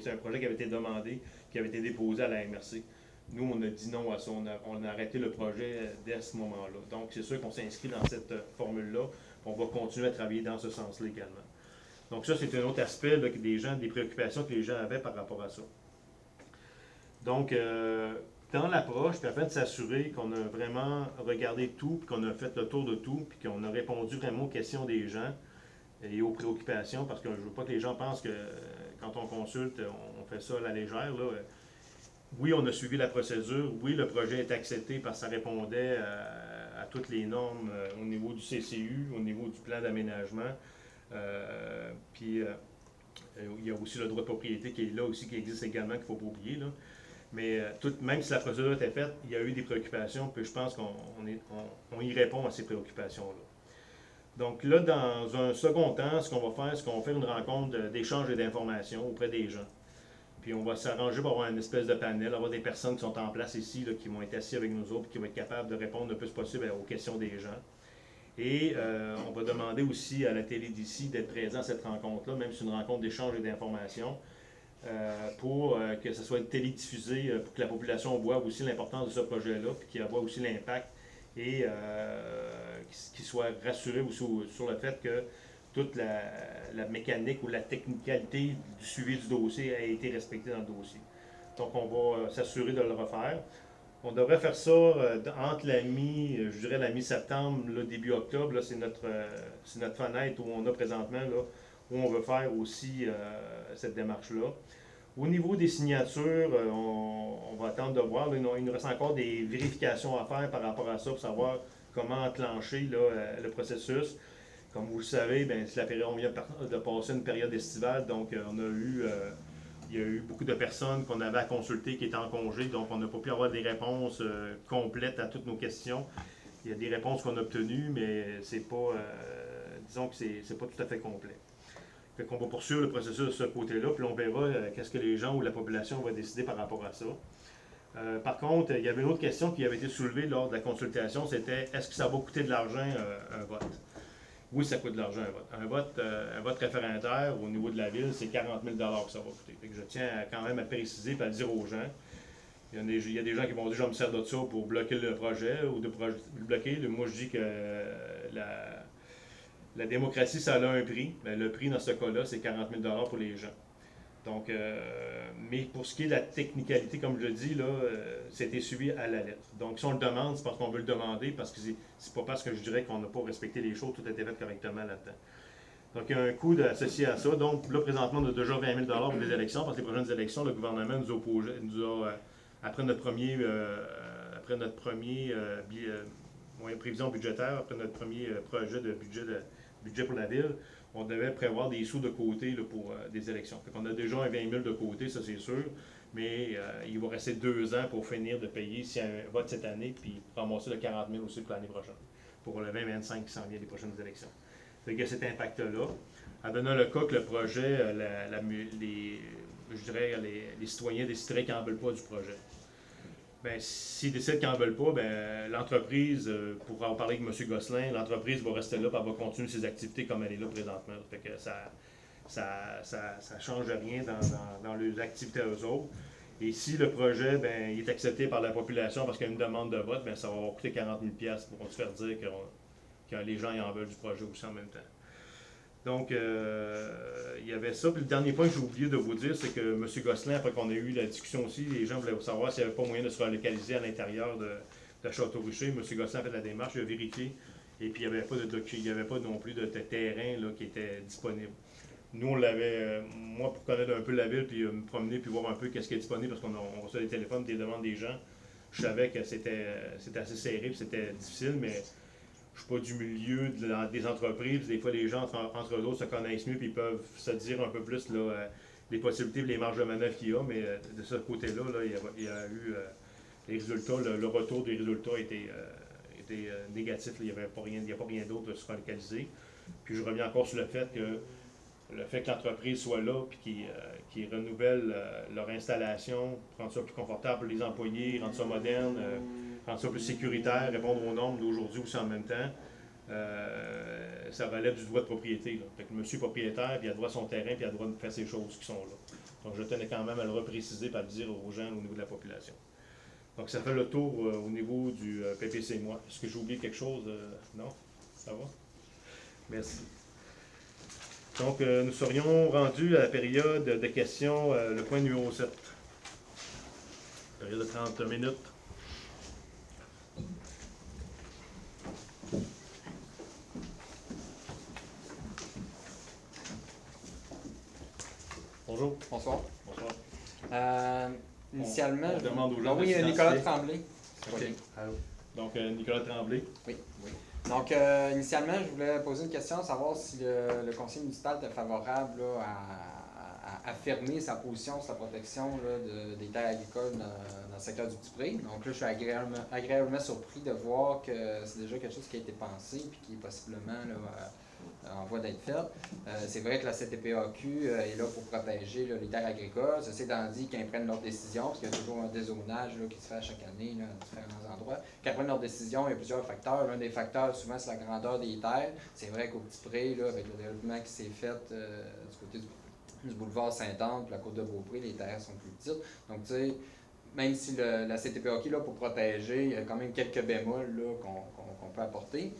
C'est un projet qui avait été demandé, qui avait été déposé à la MRC. Nous, on a dit non à ça. On a arrêté le projet dès ce moment-là. Donc, c'est sûr qu'on s'inscrit dans cette formule-là. On va continuer à travailler dans ce sens-là également. Donc, ça, c'est un autre aspect là, des préoccupations que les gens avaient par rapport à ça. Donc, dans l'approche, puis afin de s'assurer qu'on a vraiment regardé tout, puis qu'on a fait le tour de tout, puis qu'on a répondu vraiment aux questions des gens et aux préoccupations, parce que je ne veux pas que les gens pensent que quand on consulte, on fait ça à la légère, là. Oui, on a suivi la procédure. Oui, le projet est accepté parce que ça répondait à toutes les normes au niveau du CCU, au niveau du plan d'aménagement. Puis, il y a aussi le droit de propriété qui est là aussi, qui existe également, qu'il ne faut pas oublier. Là. Mais même si la procédure était faite, il y a eu des préoccupations, puis je pense qu'on y répond à ces préoccupations-là. Donc là, dans un second temps, ce qu'on va faire, c'est qu'on va faire une rencontre d'échange et d'informations auprès des gens. Puis on va s'arranger pour avoir une espèce de panel, avoir des personnes qui sont en place ici, là, qui vont être assis avec nous autres, qui vont être capables de répondre le plus possible aux questions des gens. Et on va demander aussi à la télé d'ici d'être présent à cette rencontre-là, même si c'est une rencontre d'échange et d'information, pour que ce soit télédiffusé, pour que la population voit aussi l'importance de ce projet-là, puis qu'il voit aussi l'impact et qu'il soit rassuré aussi sur le fait que toute la mécanique ou la technicalité du suivi du dossier a été respectée dans le dossier. Donc, on va s'assurer de le refaire. On devrait faire ça entre la mi-septembre, début octobre. Là, c'est notre fenêtre où on a présentement, là, où on veut faire aussi cette démarche-là. Au niveau des signatures, on va attendre de voir. Là, il nous reste encore des vérifications à faire par rapport à ça pour savoir comment enclencher là, le processus. Comme vous le savez, on vient de passer une période estivale, donc il y a eu beaucoup de personnes qu'on avait à consulter qui étaient en congé, donc on n'a pas pu avoir des réponses complètes à toutes nos questions. Il y a des réponses qu'on a obtenues, mais c'est pas, disons que c'est pas tout à fait complet. Fait qu'on va poursuivre le processus de ce côté-là, puis on verra qu'est-ce que les gens ou la population va décider par rapport à ça. Par contre, il y avait une autre question qui avait été soulevée lors de la consultation, c'était est-ce que ça va coûter de l'argent un vote? Oui, ça coûte de l'argent un vote. Un vote référendaire au niveau de la ville, c'est 40 000 que ça va coûter. Fait que je tiens quand même à préciser et à dire aux gens. Il y a des gens qui vont dire je me sers de ça pour bloquer le projet ou de bloquer. Moi, je dis que la démocratie, ça a un prix. Mais le prix dans ce cas-là, c'est 40 000 pour les gens. Donc, mais pour ce qui est de la technicalité, comme je le dis, là, c'était suivi à la lettre. Donc, si on le demande, c'est parce qu'on veut le demander, parce que c'est pas parce que je dirais qu'on n'a pas respecté les choses, tout a été fait correctement là-dedans. Donc, il y a un coût associé à ça. Donc, là, présentement, on a déjà 20 000 pour les élections, parce que les prochaines élections, le gouvernement nous a après notre premier prévision budgétaire, après notre premier projet de budget budget pour la ville, on devait prévoir des sous de côté là, pour des élections. Fait qu'on a déjà un 20 000 de côté, ça c'est sûr, mais il va rester 2 ans pour finir de payer s'il y a un vote cette année, puis ramasser le 40 000 aussi pour l'année prochaine, pour le 2025 qui s'en vient des prochaines élections. Fait qu'il y a cet impact-là. En donnant le cas que le projet, les citoyens décideraient qu'ils n'en veulent pas du projet. Bien, s'ils décident qu'ils n'en veulent pas, bien, l'entreprise, pour en parler avec M. Gosselin, l'entreprise va rester là et elle va continuer ses activités comme elle est là présentement. Fait que ça change rien dans leurs activités à eux autres. Et si le projet ben, il est accepté par la population parce qu'il y a une demande de vote, bien, ça va coûter 40 000 pour se faire dire que les gens y en veulent du projet aussi en même temps. Donc, il y avait ça. Puis le dernier point que j'ai oublié de vous dire, c'est que M. Gosselin, après qu'on a eu la discussion aussi, les gens voulaient savoir s'il n'y avait pas moyen de se relocaliser à l'intérieur de Château-Richer. M. Gosselin a fait la démarche, il a vérifié. Et puis, il n'y avait pas non plus de terrain là, qui était disponible. Nous, on l'avait, moi, pour connaître un peu la ville, puis me promener, puis voir un peu qu'est-ce qui est disponible, parce qu'on reçoit des téléphones, des demandes des gens, je savais que c'était assez serré, puis c'était difficile, mais je suis pas du milieu des entreprises. Des fois, les gens, entre eux autres, se connaissent mieux, puis ils peuvent se dire un peu plus là, les possibilités, les marges de manœuvre qu'il y a, mais de ce côté-là, là, il y a eu les résultats, le retour des résultats était négatif. Là, il n'y a pas rien d'autre de se relocaliser. Puis je reviens encore sur le fait que l'entreprise soit là puis qu'ils renouvellent leur installation, rendre ça plus confortable pour les employés, rendre ça moderne, rendre ça plus sécuritaire, répondre aux normes d'aujourd'hui aussi en même temps, ça relève du droit de propriété. Là. Fait que le monsieur propriétaire, puis il a droit à son terrain, puis il a droit de faire ces choses qui sont là. Donc je tenais quand même à le repréciser et à le dire aux gens au niveau de la population. Donc ça fait le tour au niveau du PPC moi. Est-ce que j'ai oublié quelque chose? Non? Ça va? Merci. Donc, nous serions rendus à la période de questions, le point numéro 7. Période de 30 minutes. Bonjour. Bonsoir. Bonsoir. Initialement, on demande aux gens oui, de Nicolas silencier. Tremblay. OK. Allô? Donc, Nicolas Tremblay. Oui. Donc, initialement, je voulais poser une question, savoir si le conseil municipal était favorable là, à affirmer sa position sur la protection là, des terres agricoles dans le secteur du Petit-Pré. Donc là, je suis agréablement surpris de voir que c'est déjà quelque chose qui a été pensé et qui est possiblement là, en voie d'être fait. C'est vrai que la CTPAQ est là pour protéger là, les terres agricoles. Ceci étant dit, qu'ils prennent leurs décisions, parce qu'il y a toujours un dézonage là, qui se fait à chaque année là, à différents endroits. Quand ils prennent leurs décisions, il y a plusieurs facteurs. L'un des facteurs, souvent, c'est la grandeur des terres. C'est vrai qu'au Petit-Pré, là, avec le développement qui s'est fait du côté du boulevard Sainte-Anne, puis la côte de Beaupré, les terres sont plus petites. Donc, tu sais, même si la CTPAQ est là pour protéger, il y a quand même quelques bémols là, qu'on peut apporter.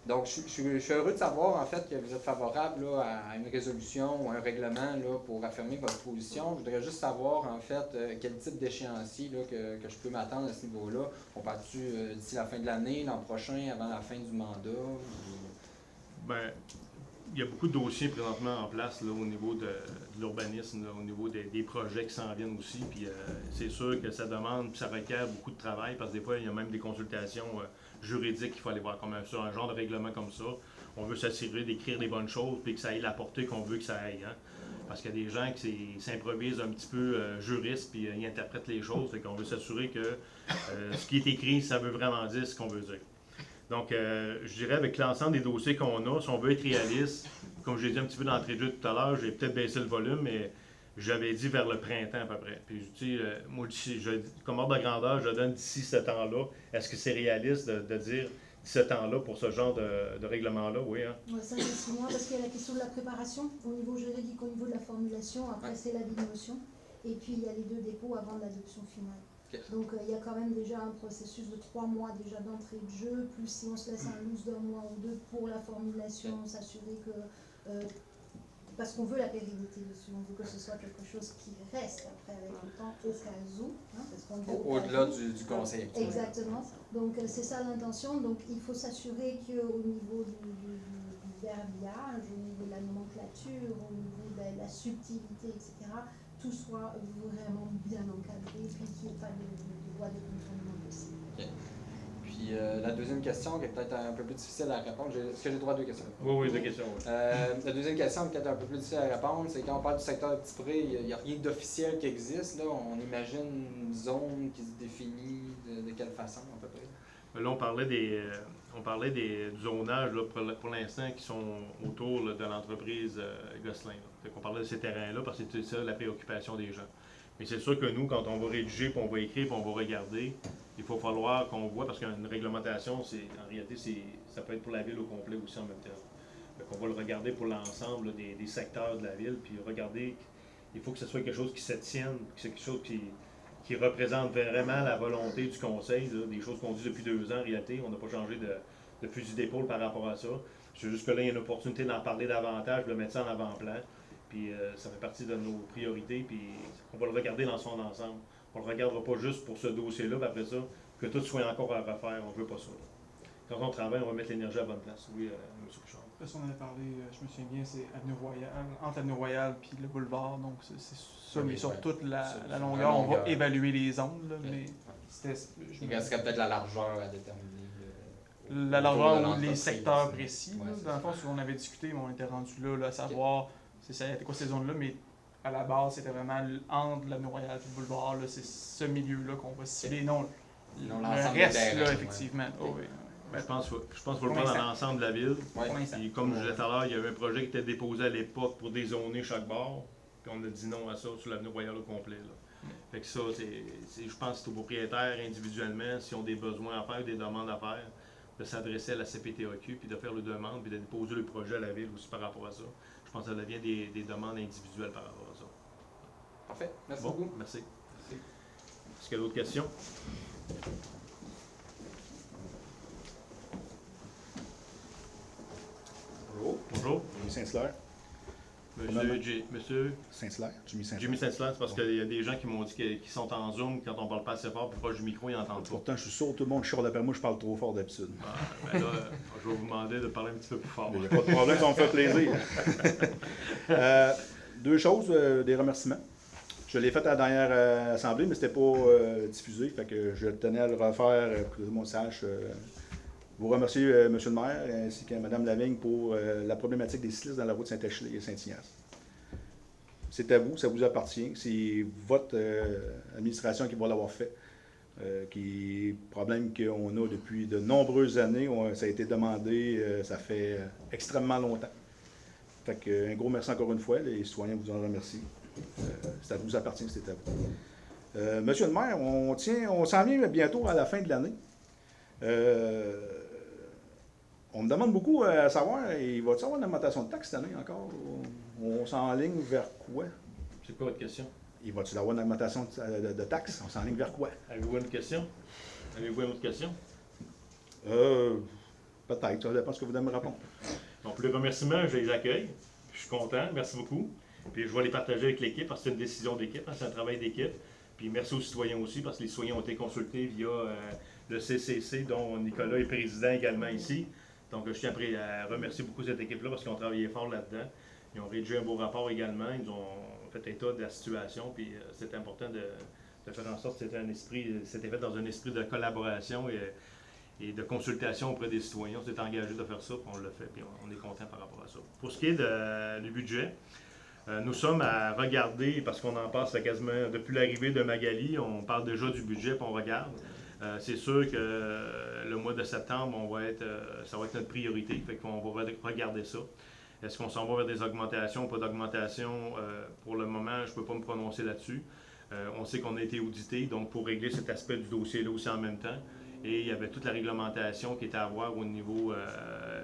Donc, je suis heureux de savoir, en fait, que vous êtes favorable là, à une résolution ou un règlement là, pour affirmer votre position. Je voudrais juste savoir, en fait, quel type d'échéancier là, que je peux m'attendre à ce niveau-là. On parle-tu d'ici la fin de l'année, l'an prochain, avant la fin du mandat? Bien, il y a beaucoup de dossiers présentement en place là, au niveau de l'urbanisme, au niveau des projets qui s'en viennent aussi. Puis c'est sûr que ça demande, puis ça requiert beaucoup de travail, parce que des fois, il y a même des consultations juridiques qu'il faut aller voir, comme sur un genre de règlement comme ça. On veut s'assurer d'écrire les bonnes choses, puis que ça ait la portée qu'on veut que ça aille. Hein? Parce qu'il y a des gens qui s'improvisent un petit peu juristes, puis ils interprètent les choses. Fait qu'on veut s'assurer que ce qui est écrit, ça veut vraiment dire ce qu'on veut dire. Donc, je dirais avec l'ensemble des dossiers qu'on a, si on veut être réaliste, comme je l'ai dit un petit peu d'entrée de jeu tout à l'heure, j'ai peut-être baissé le volume, mais j'avais dit vers le printemps à peu près. Puis, je dis, moi, comme ordre de grandeur, je donne d'ici ce temps-là. Est-ce que c'est réaliste de dire ce temps-là pour ce genre de règlement-là? Oui, hein? Ouais, 5 à 6 mois, parce qu'il y a la question de la préparation au niveau juridique, au niveau de la formulation. Après, c'est l'avis de motion. Et puis, il y a les 2 dépôts avant l'adoption finale. Donc il y a quand même déjà un processus de 3 mois déjà d'entrée de jeu, plus si on se laisse un loose d'1 mois ou 2 pour la formulation, s'assurer que... parce qu'on veut la pérennité dessus, on veut que ce soit quelque chose qui reste après avec le temps au cas où. Hein, parce qu'on dit Au-delà du conseil actuel. Exactement. Donc c'est ça l'intention. Donc il faut s'assurer qu'au niveau du verbiage, au niveau de la nomenclature, au niveau de la subtilité, etc., tout soit vraiment bien encadré et puis qu'il n'y ait pas de voie de contournement possible. Okay. Puis la deuxième question, qui est peut-être un peu plus difficile à répondre, est-ce que j'ai le droit à 2 questions? Oui, 2 questions. Oui. La deuxième question, peut-être un peu plus difficile à répondre, c'est quand on parle du secteur Petit Pré, il n'y a rien d'officiel qui existe. Là. On imagine une zone qui se définit de quelle façon, à peu près? Là, on parlait du zonage là, pour l'instant qui sont autour là, de l'entreprise Gosselin. On parlait de ces terrains-là parce que c'est ça la préoccupation des gens. Mais c'est sûr que nous, quand on va rédiger, puis on va écrire, puis on va regarder, il faut falloir qu'on voit, parce qu'une réglementation, en réalité, ça peut être pour la ville au complet aussi en même temps. Donc on va le regarder pour l'ensemble des secteurs de la ville, puis regarder, il faut que ce soit quelque chose qui se tienne, que c'est quelque chose qui représente vraiment la volonté du conseil, là, des choses qu'on dit depuis 2 ans en réalité. On n'a pas changé de fusil d'épaule par rapport à ça. C'est juste que là, il y a une opportunité d'en parler davantage, de le mettre ça en avant-plan. Puis ça fait partie de nos priorités, puis on va le regarder dans son ensemble. On ne le regardera pas juste pour ce dossier-là, puis après ça, que tout soit encore à refaire. On ne veut pas ça. Là. Quand on travaille, on va mettre l'énergie à la bonne place. Oui, M. Bouchard. Parce qu'on en a parlé, je me souviens bien, c'est Avenue Royale, entre Avenue Royale et le boulevard, donc c'est ça, mais sur toute la longueur, on va évaluer les zones, là, mais il resterait peut-être la largeur à déterminer. La largeur ou les secteurs précis, ouais, dans le fond, on avait discuté, mais on était rendu là à savoir c'était quoi ces zones-là, mais à la base, c'était vraiment entre l'Avenue Royale et le boulevard, c'est ce milieu-là qu'on va cibler, non le reste, là, effectivement. Oh, oui. Je pense qu'il faut le prendre dans l'ensemble de la ville. Et comme je disais tout à l'heure, il y avait un projet qui était déposé à l'époque pour dézoner chaque bord. Puis on a dit non à ça sur l'avenue Royale au complet. Là. Fait que ça, je pense que c'est aux propriétaires individuellement, s'ils ont des besoins à faire, des demandes à faire, de s'adresser à la CPTAQ, puis de faire le demande, puis de déposer le projet à la ville aussi par rapport à ça. Je pense que ça devient des demandes individuelles par rapport à ça. Parfait. Merci beaucoup. Merci. Est-ce qu'il y a d'autres questions? Bonjour. Bonjour. Jimmy Saint-Hilaire. Monsieur Saint-Hilaire. Jimmy Saint-Hilaire. Jimmy Saint-Hilaire, c'est parce qu'il y a des gens qui m'ont dit qu'ils sont en Zoom, quand on parle pas assez fort, plus proche du micro, ils n'entendent pas. Pourtant, je suis sûr que tout le monde chiale après moi, je parle trop fort d'habitude. Ben là, je vais vous demander de parler un petit peu plus fort. Il n'y a pas de problème, ça me fait plaisir. 2 choses, des remerciements. Je l'ai fait à la dernière assemblée, mais ce n'était pas diffusé, fait que je tenais à le refaire pour que tout le monde sache. Vous remercier M. le maire ainsi que Mme Lavigne pour la problématique des cyclistes dans la route Saint-Achille et Saint-Ignace. C'est à vous, ça vous appartient. C'est votre administration qui va l'avoir fait. Qui est problème qu'on a depuis de nombreuses années. Ça a été demandé, ça fait extrêmement longtemps. Fait que, un gros merci encore une fois. Les citoyens vous en remercient. Ça vous appartient, c'est à vous. Monsieur le maire, on s'en vient bientôt à la fin de l'année. On me demande beaucoup à savoir, il va-t-il y avoir une augmentation de taxes cette année encore? On s'enligne vers quoi? C'est quoi votre question? Il va-t-il y avoir une augmentation de taxes? On s'enligne vers quoi? Avez-vous une question? Avez-vous une autre question? Peut-être, ça dépend de ce que vous devez me répondre. Donc, pour les remerciements, je les accueille. Je suis content, merci beaucoup. Puis je vais les partager avec l'équipe parce que c'est une décision d'équipe, c'est un travail d'équipe. Puis merci aux citoyens aussi parce que les citoyens ont été consultés via le CCC, dont Nicolas est président également ici. Donc, je tiens à remercier beaucoup cette équipe-là parce qu'ils ont travaillé fort là-dedans. Ils ont rédigé un beau rapport également. Ils ont fait état de la situation. Puis, c'est important de faire en sorte que c'était fait dans un esprit de collaboration et de consultation auprès des citoyens. On s'est engagé de faire ça, puis on l'a fait. Puis, on est content par rapport à ça. Pour ce qui est du budget, nous sommes à regarder, parce qu'on en passe quasiment depuis l'arrivée de Magali, on parle déjà du budget, puis on regarde. C'est sûr que le mois de septembre, ça va être notre priorité, fait qu'on va regarder ça. Est-ce qu'on s'en va vers des augmentations ou pas d'augmentation? Pour le moment, je ne peux pas me prononcer là-dessus. On sait qu'on a été audité, donc pour régler cet aspect du dossier-là aussi en même temps. Et il y avait toute la réglementation qui était à voir au niveau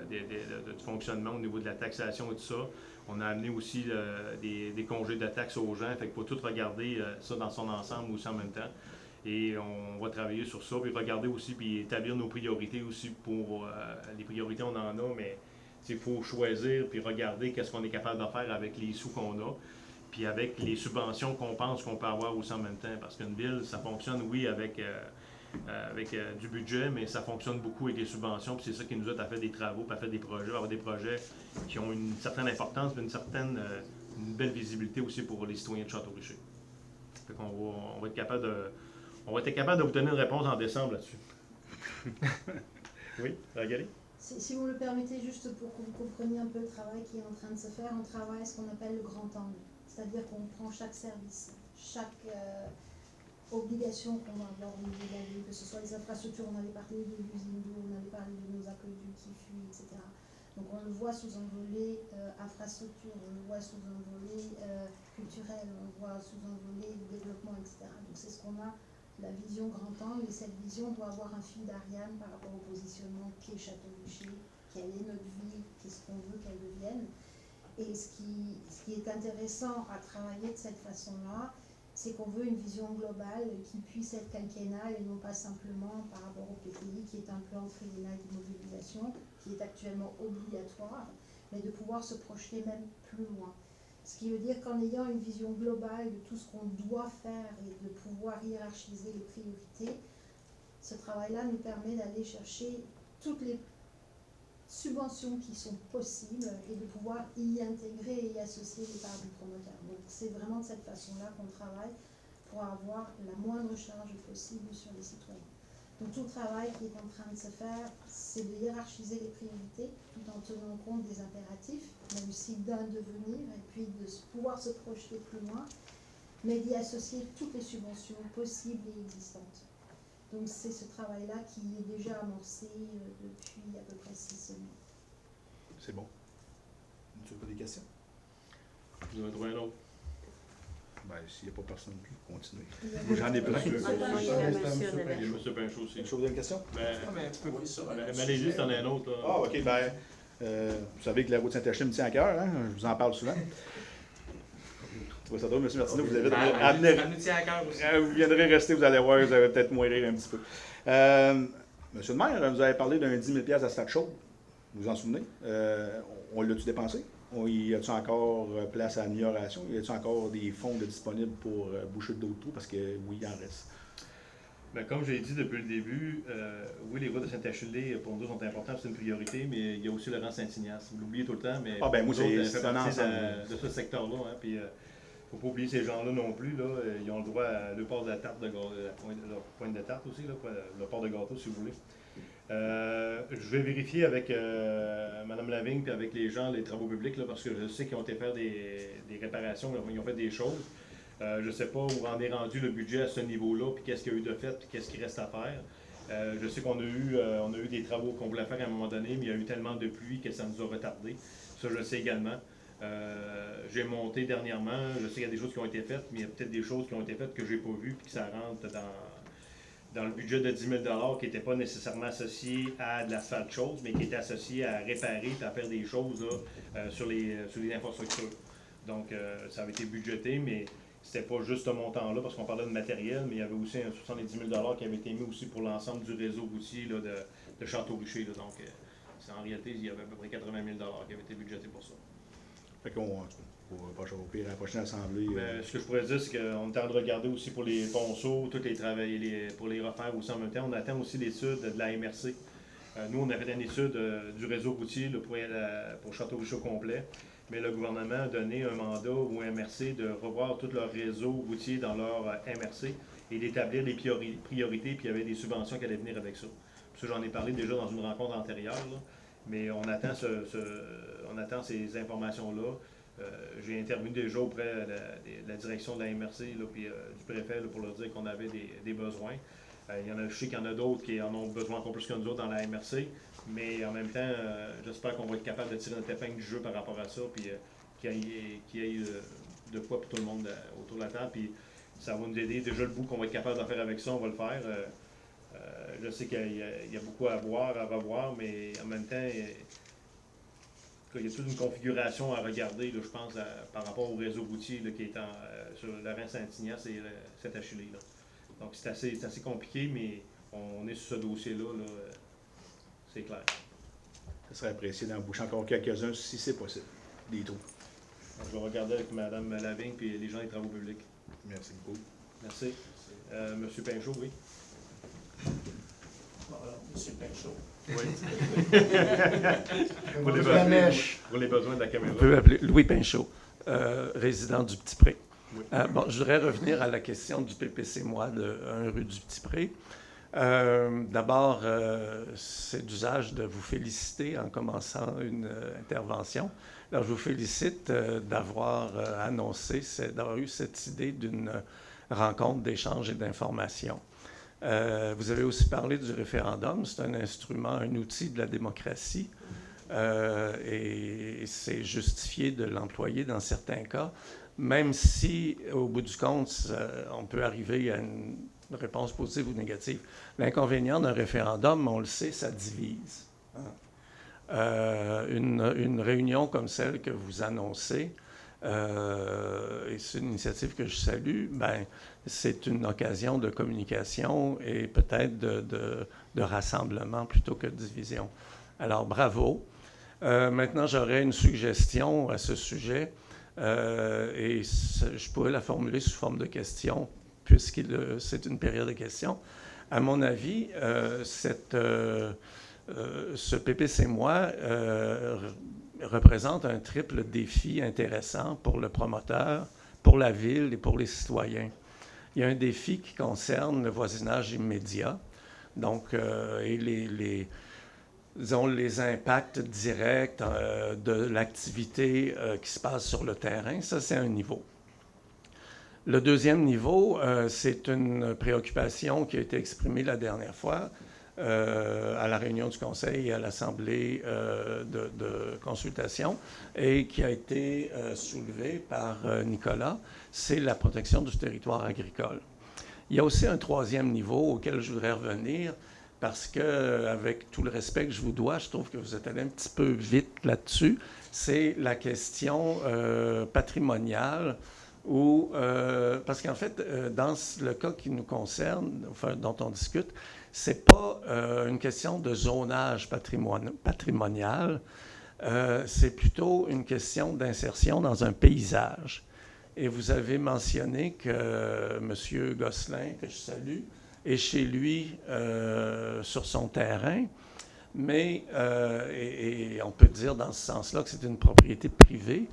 du fonctionnement, au niveau de la taxation et tout ça. On a amené aussi des congés de taxes aux gens, fait qu'il faut tout regarder ça dans son ensemble aussi en même temps. Et on va travailler sur ça, puis regarder aussi, puis établir nos priorités aussi pour les priorités, on en a, mais il faut choisir, puis regarder qu'est-ce qu'on est capable de faire avec les sous qu'on a, puis avec les subventions qu'on pense qu'on peut avoir aussi en même temps. Parce qu'une ville, ça fonctionne, oui, avec du budget, mais ça fonctionne beaucoup avec les subventions, puis c'est ça qui nous aide à faire des travaux, puis à faire des projets, avoir des projets qui ont une certaine importance, puis une belle visibilité aussi pour les citoyens de Château-Richer. Fait qu'on va être capable de vous donner une réponse en décembre là-dessus. Oui, Magali? Si vous me le permettez, juste pour que vous compreniez un peu le travail qui est en train de se faire, on travaille ce qu'on appelle le grand angle. C'est-à-dire qu'on prend chaque service, chaque obligation qu'on va avoir au niveau de la ville, que ce soit les infrastructures, on avait parlé de l'usine d'eau, on avait parlé de nos aqueducs qui fuient, etc. Donc on le voit sous un volet infrastructure, on le voit sous un volet culturel, on le voit sous un volet développement, etc. Donc c'est ce qu'on a, la vision grand angle, et cette vision doit avoir un fil d'Ariane par rapport au positionnement qu'est Château-Richer, quelle est notre ville, qu'est-ce qu'on veut qu'elle devienne. Et ce qui est intéressant à travailler de cette façon-là, c'est qu'on veut une vision globale qui puisse être quinquennale et non pas simplement par rapport au PTI qui est un plan triennal d'immobilisation qui est actuellement obligatoire, mais de pouvoir se projeter même plus loin. Ce qui veut dire qu'en ayant une vision globale de tout ce qu'on doit faire et de pouvoir hiérarchiser les priorités, ce travail-là nous permet d'aller chercher toutes les subventions qui sont possibles et de pouvoir y intégrer et y associer les parts du promoteur. Donc c'est vraiment de cette façon-là qu'on travaille pour avoir la moindre charge possible sur les citoyens. Donc tout le travail qui est en train de se faire, c'est de hiérarchiser les priorités tout en tenant compte des impératifs, même si d'un devenir, et puis de pouvoir se projeter plus loin, mais d'y associer toutes les subventions possibles et existantes. Donc c'est ce travail-là qui est déjà amorcé depuis à peu près 6 semaines. C'est bon. Tu n'as pas des questions? Vous en avez trouvé un autre? Ben, s'il n'y a pas personne plus, continuez. Moi, j'en ai plein. Il y a M. Pinchot aussi. Pinchot, vous avez une question? Mais allez-y, t'en as un autre. Là. Ah, OK. Ben, vous savez que la route Saint-Achille me tient à cœur, hein? Je vous en parle souvent. Tu vois ça drôle, M. Martineau, vous avez amené. Ça nous tient à cœur aussi. Vous viendrez rester, vous allez voir, vous allez peut-être moins rire un petit peu. Monsieur le maire, vous avez parlé d'un 10 000 à Stade Chaude. Vous vous en souvenez? On l'a-tu dépensé? Y a-t-il encore place à amélioration? Y a-t-il encore des fonds disponibles pour boucher d'autres trous? Parce que oui, il en reste. Ben, comme j'ai dit depuis le début, oui, les routes de Saint-Achille, pour nous, sont importantes, c'est une priorité, mais il y a aussi le rang Saint-Ignace. Vous l'oubliez tout le temps, mais moi, c'est un ensemble de ce secteur-là. Hein, puis, faut pas oublier ces gens-là non plus. Là, ils ont le droit à le port de la tarte, leur pointe de tarte aussi, là, le port de gâteau, si vous voulez. Je vais vérifier avec Mme Lavigne et avec les gens, les travaux publics, là, parce que je sais qu'ils ont été faire des réparations, ils ont fait des choses. Je ne sais pas où en est rendu le budget à ce niveau-là, puis qu'est-ce qu'il y a eu de fait, puis qu'est-ce qui reste à faire. Je sais qu'on a eu des travaux qu'on voulait faire à un moment donné, mais il y a eu tellement de pluie que ça nous a retardé. Ça, je le sais également. J'ai monté dernièrement, je sais qu'il y a des choses qui ont été faites, mais il y a peut-être des choses qui ont été faites que je n'ai pas vues, puis que ça rentre dans le budget de 10 000 qui n'était pas nécessairement associé à de l'asphalte chose, mais qui était associé à réparer et à faire des choses là, sur les infrastructures. Donc, ça avait été budgété, mais c'était pas juste ce montant-là, parce qu'on parlait de matériel, mais il y avait aussi un 70 000 qui avait été mis aussi pour l'ensemble du réseau routier là, de Château-Richer. Donc, en réalité, il y avait à peu près 80 000 qui avait été budgété pour ça. Fait qu'on va au pire à la prochaine assemblée. Ce que je pourrais dire, c'est qu'on est en train de regarder aussi pour les ponceaux, tous les travails, pour les refaire aussi en même temps. On attend aussi l'étude de la MRC. Nous, on a fait une étude du réseau routier là, pour Château-Richer au complet. Mais le gouvernement a donné un mandat au MRC de revoir tout leur réseau routier dans leur MRC et d'établir des priorités, puis il y avait des subventions qui allaient venir avec ça. Ça, j'en ai parlé déjà dans une rencontre antérieure, là, mais on attend, on attend ces informations-là. J'ai intervenu déjà auprès de la direction de la MRC là, puis du préfet là, pour leur dire qu'on avait des besoins. Je sais qu'il y en a d'autres qui en ont besoin encore plus que nous autres dans la MRC, mais en même temps, j'espère qu'on va être capable de tirer notre épingle du jeu par rapport à ça, puis qu'il y ait de quoi pour tout le monde autour de la table, puis ça va nous aider. Déjà, le bout qu'on va être capable de faire avec ça, on va le faire. Je sais qu'il y a beaucoup à voir, à revoir, mais en même temps, il y a toute une configuration à regarder, là, je pense, par rapport au réseau routier là, qui est sur le rang Saint-Ignace et Saint-Achille. Donc, c'est assez compliqué, mais on est sur ce dossier-là, c'est clair. Ça serait apprécié d'embaucher encore quelques-uns si c'est possible, des trous. Je vais regarder avec Mme Lavigne et les gens des travaux publics. Merci beaucoup. Merci. Monsieur Pinchot, oui. Voilà, Monsieur Pinchot. Oui. Pour les besoins de la caméra. On peut appeler Louis Pinchot, résident du Petit-Pré. Oui. Je voudrais revenir à la question du PPC-moi de 1 rue du Petit-Pré. D'abord, c'est d'usage de vous féliciter en commençant une intervention. Alors, je vous félicite d'avoir annoncé, d'avoir eu cette idée d'une rencontre d'échange et d'information. Vous avez aussi parlé du référendum. C'est un instrument, un outil de la démocratie. Et c'est justifié de l'employer dans certains cas, même si, au bout du compte, on peut arriver à une réponse positive ou négative. L'inconvénient d'un référendum, on le sait, ça divise. Une réunion comme celle que vous annoncez, et c'est une initiative que je salue, ben, c'est une occasion de communication et peut-être de rassemblement plutôt que de division. Alors, bravo. Maintenant, j'aurais une suggestion à ce sujet, et je pourrais la formuler sous forme de question, puisque c'est une période de questions. À mon avis, ce PPC-moi représente un triple défi intéressant pour le promoteur, pour la ville et pour les citoyens. Il y a un défi qui concerne le voisinage immédiat, donc, et disons, les impacts directs de l'activité qui se passe sur le terrain. Ça, c'est un niveau. Le deuxième niveau, c'est une préoccupation qui a été exprimée la dernière fois à la réunion du Conseil et à l'Assemblée de consultation et qui a été soulevée par Nicolas, c'est la protection du territoire agricole. Il y a aussi un troisième niveau auquel je voudrais revenir parce que, avec tout le respect que je vous dois, je trouve que vous êtes allé un petit peu vite là-dessus. C'est la question patrimoniale parce qu'en fait, dans le cas qui nous concerne, enfin, dont on discute, c'est pas une question de zonage patrimonial, c'est plutôt une question d'insertion dans un paysage. Et vous avez mentionné que M. Gosselin, que je salue, est chez lui sur son terrain, mais et on peut dire dans ce sens-là que c'est une propriété privée,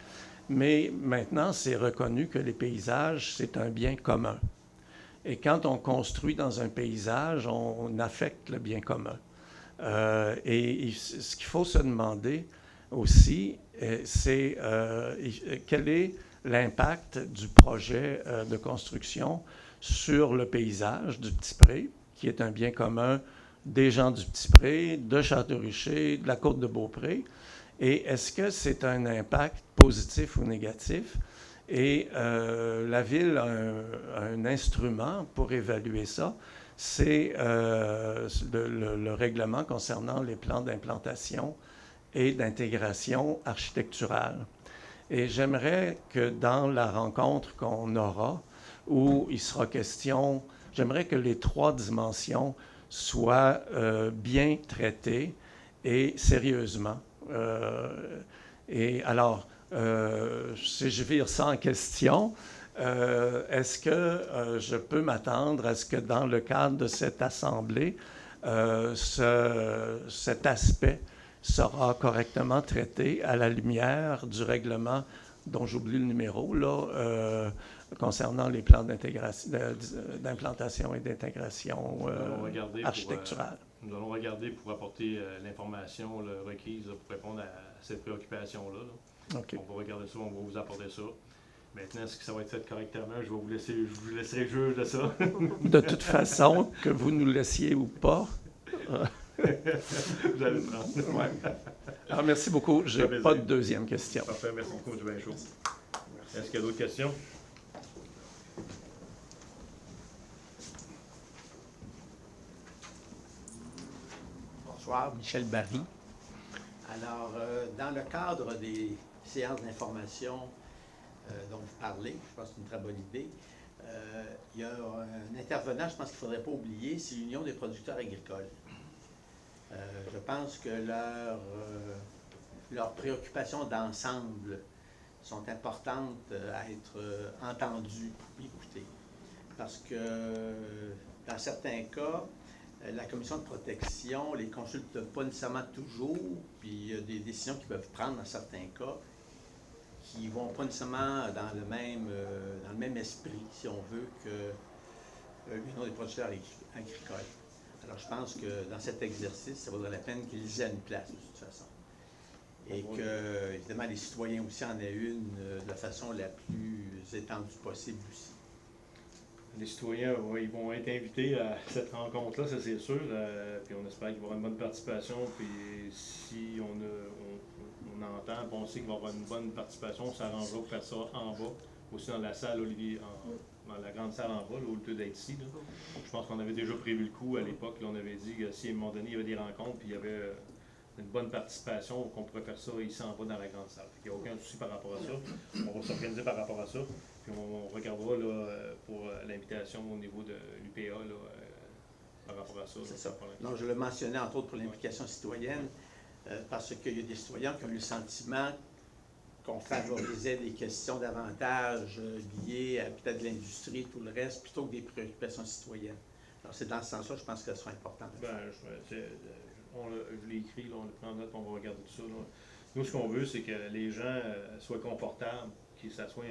mais maintenant c'est reconnu que les paysages, c'est un bien commun. Et quand on construit dans un paysage, on affecte le bien commun. Et ce qu'il faut se demander aussi, c'est quel est l'impact du projet de construction sur le paysage du Petit-Pré, qui est un bien commun des gens du Petit-Pré, de Château-Richer, de la Côte de Beaupré. Et est-ce que c'est un impact positif ou négatif? Et la Ville a un instrument pour évaluer ça, c'est le règlement concernant les plans d'implantation et d'intégration architecturale. Et j'aimerais que dans la rencontre qu'on aura, où il sera question, j'aimerais que les trois dimensions soient bien traitées et sérieusement. Et alors, si je vire ça en question, est-ce que je peux m'attendre à ce que dans le cadre de cette assemblée, cet aspect sera correctement traité à la lumière du règlement dont j'oublie le numéro, là, concernant les plans d'implantation et d'intégration architecturale? Nous allons regarder pour apporter l'information requise pour répondre à cette préoccupation-là. Okay. On va regarder ça, on va vous apporter ça. Maintenant, est-ce que ça va être fait correctement? Je vous laisserai juge de ça. De toute façon, que vous nous laissiez ou pas. Vous allez le prendre. Ouais. Alors, merci beaucoup. Je n'ai pas de deuxième question. Parfait, merci beaucoup, M. Binchot. Est-ce qu'il y a d'autres questions? Bonsoir, Michel Barry. Alors, dans le cadre des séances d'information dont vous parlez, je pense que c'est une très bonne idée, il y a un intervenant, je pense qu'il ne faudrait pas oublier, c'est l'Union des producteurs agricoles. Je pense que leurs préoccupations d'ensemble sont importantes à être entendues, écoutées. Parce que dans certains cas, la commission de protection ne les consulte pas nécessairement toujours, puis il y a des décisions qu'ils peuvent prendre dans certains cas qui ne vont pas nécessairement dans le même esprit, si on veut, que l'Union des producteurs agricoles. Alors, je pense que dans cet exercice, ça vaudrait la peine qu'ils aient une place, de toute façon. Et que, évidemment, les citoyens aussi en aient une de la façon la plus étendue possible aussi. Les citoyens, ils vont être invités à cette rencontre-là, ça c'est sûr. Puis on espère qu'il va y avoir une bonne participation. Puis si on entend, puis on sait qu'il va y avoir une bonne participation, on s'arrangera pour faire ça en bas, aussi dans la salle, Olivier, dans la grande salle en bas, là, au lieu d'être ici. Là. Je pense qu'on avait déjà prévu le coup à l'époque. On avait dit que si à un moment donné, il y avait des rencontres, puis il y avait une bonne participation, qu'on pourrait faire ça ici en bas dans la grande salle. Il n'y a aucun souci par rapport à ça. On va s'organiser par rapport à ça. Puis on regardera là, pour l'invitation au niveau de l'UPA par rapport à ça. C'est ça. Non, je le mentionnais entre autres pour l'implication citoyenne, parce qu'il y a des citoyens qui ont eu le sentiment qu'on favorisait des questions davantage liées à peut-être l'industrie et tout le reste, plutôt que des préoccupations citoyennes. Alors c'est dans ce sens-là, je pense que ce sera important. Je l'ai écrit, là, on le prend en note, on va regarder tout ça. Là. Nous, ce qu'on veut, c'est que les gens soient confortables, qu'ils s'assoient.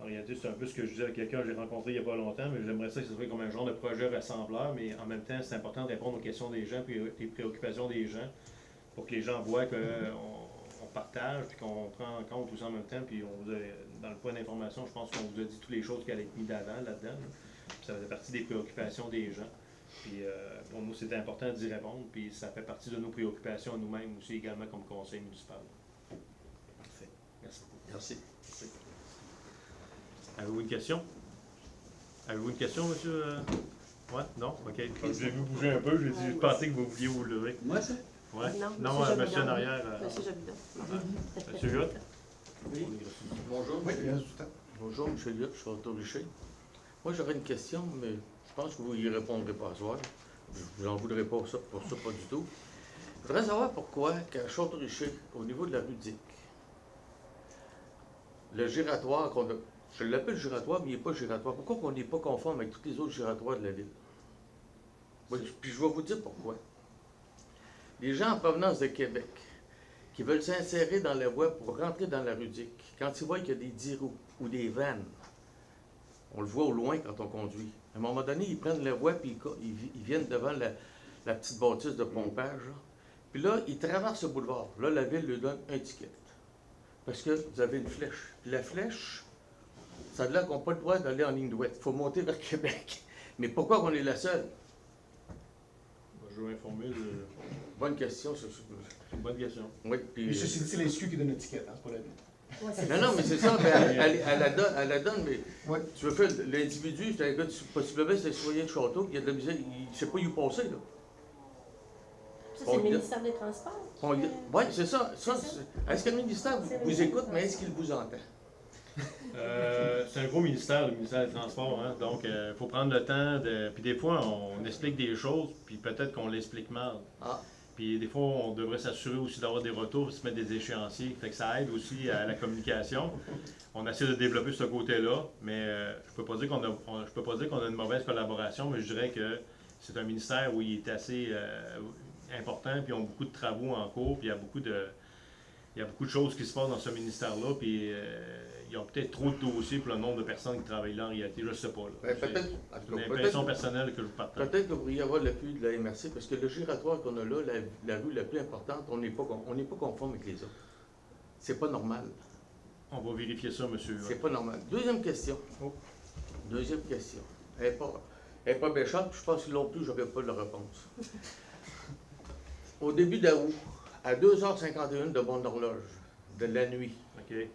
En réalité, c'est un peu ce que je disais à quelqu'un que j'ai rencontré il n'y a pas longtemps, mais j'aimerais ça que ce soit comme un genre de projet rassembleur, mais en même temps, c'est important de répondre aux questions des gens, puis aux préoccupations des gens, pour que les gens voient qu'on partage, puis qu'on prend en compte tout ça en même temps, puis on vous a, dans le point d'information, je pense qu'on vous a dit toutes les choses qui allaient être mises d'avant là-dedans. Là. Ça faisait partie des préoccupations des gens. Puis pour nous, c'était important d'y répondre, puis ça fait partie de nos préoccupations nous-mêmes aussi également comme conseil municipal. Parfait. Merci. Merci. Avez-vous une question? Avez-vous une question, monsieur? Ouais? Non? OK. J'ai vu bouger un peu, j'ai dit, je pensais que vous vouliez vous lever. Moi, ça? Ouais? Non, monsieur en arrière. Monsieur Jobida. Monsieur Jutte? Oui. Bonjour. Oui, bonjour, M. Lutte, je suis Château-Richer. Moi, j'aurais une question, mais je pense que vous n'y répondrez pas à soir. Je vous en voudrais pas pour ça, pas du tout. Je voudrais savoir pourquoi, qu'à Château-Richer, au niveau de la rue Dick, le giratoire qu'on a, je l'appelle giratoire, mais il n'est pas giratoire. Pourquoi on n'est pas conforme avec tous les autres giratoires de la ville? Puis je vais vous dire pourquoi. Les gens en provenance de Québec qui veulent s'insérer dans la voie pour rentrer dans la rue Dick, quand ils voient qu'il y a des 10 roues ou des vannes, on le voit au loin quand on conduit. À un moment donné, ils prennent la voie puis ils viennent devant la petite bâtisse de pompage. Là. Puis là, ils traversent le boulevard. Là, la ville leur donne un ticket. Parce que vous avez une flèche. Puis la flèche, ça a l'air qu'on n'a pas le droit d'aller en ligne droite. Il faut monter vers Québec. Mais pourquoi on est la seule? Je vais informer de... Bonne question. C'est une bonne question. Oui, puis... Mais c'est les SQ qui donnent l'étiquette, hein, c'est pas la ville. Ouais, non, mais c'est ça, elle la donne, mais ouais. Tu veux faire l'individu, c'est un gars, possiblement c'est un citoyen de Château, il y a de la misère, il ne sait pas où passer, là. Ça, c'est le ministère des Transports? Oui, c'est ça. Est-ce que le ministère vous écoute, mais est-ce qu'il vous entend? C'est un gros ministère, le ministère des Transports, hein? Donc il faut prendre le temps de... Puis des fois, on explique des choses, puis peut-être qu'on l'explique mal. Ah. Puis des fois, on devrait s'assurer aussi d'avoir des retours, se mettre des échéanciers. Fait que ça aide aussi à la communication. On essaie de développer ce côté-là, mais je peux pas dire qu'on a une mauvaise collaboration, mais je dirais que c'est un ministère où il est assez important, puis ils ont beaucoup de travaux en cours, puis il y a beaucoup de choses qui se passent dans ce ministère-là, puis ils ont peut-être trop de dossiers pour le nombre de personnes qui travaillent là en réalité, je ne sais pas. C'est une impression personnelle que je partage. Peut-être que vous pourriez avoir l'appui de la MRC, parce que le giratoire qu'on a là, la rue la plus importante, on n'est pas conforme avec les autres. C'est pas normal. On va vérifier ça, monsieur. C'est pas normal. Deuxième question. Oh. Deuxième question. Elle n'est pas méchante, je pense que non plus, je n'aurai pas de réponse. Au début d'août, à 2h51 de bonne horloge, de la nuit, okay.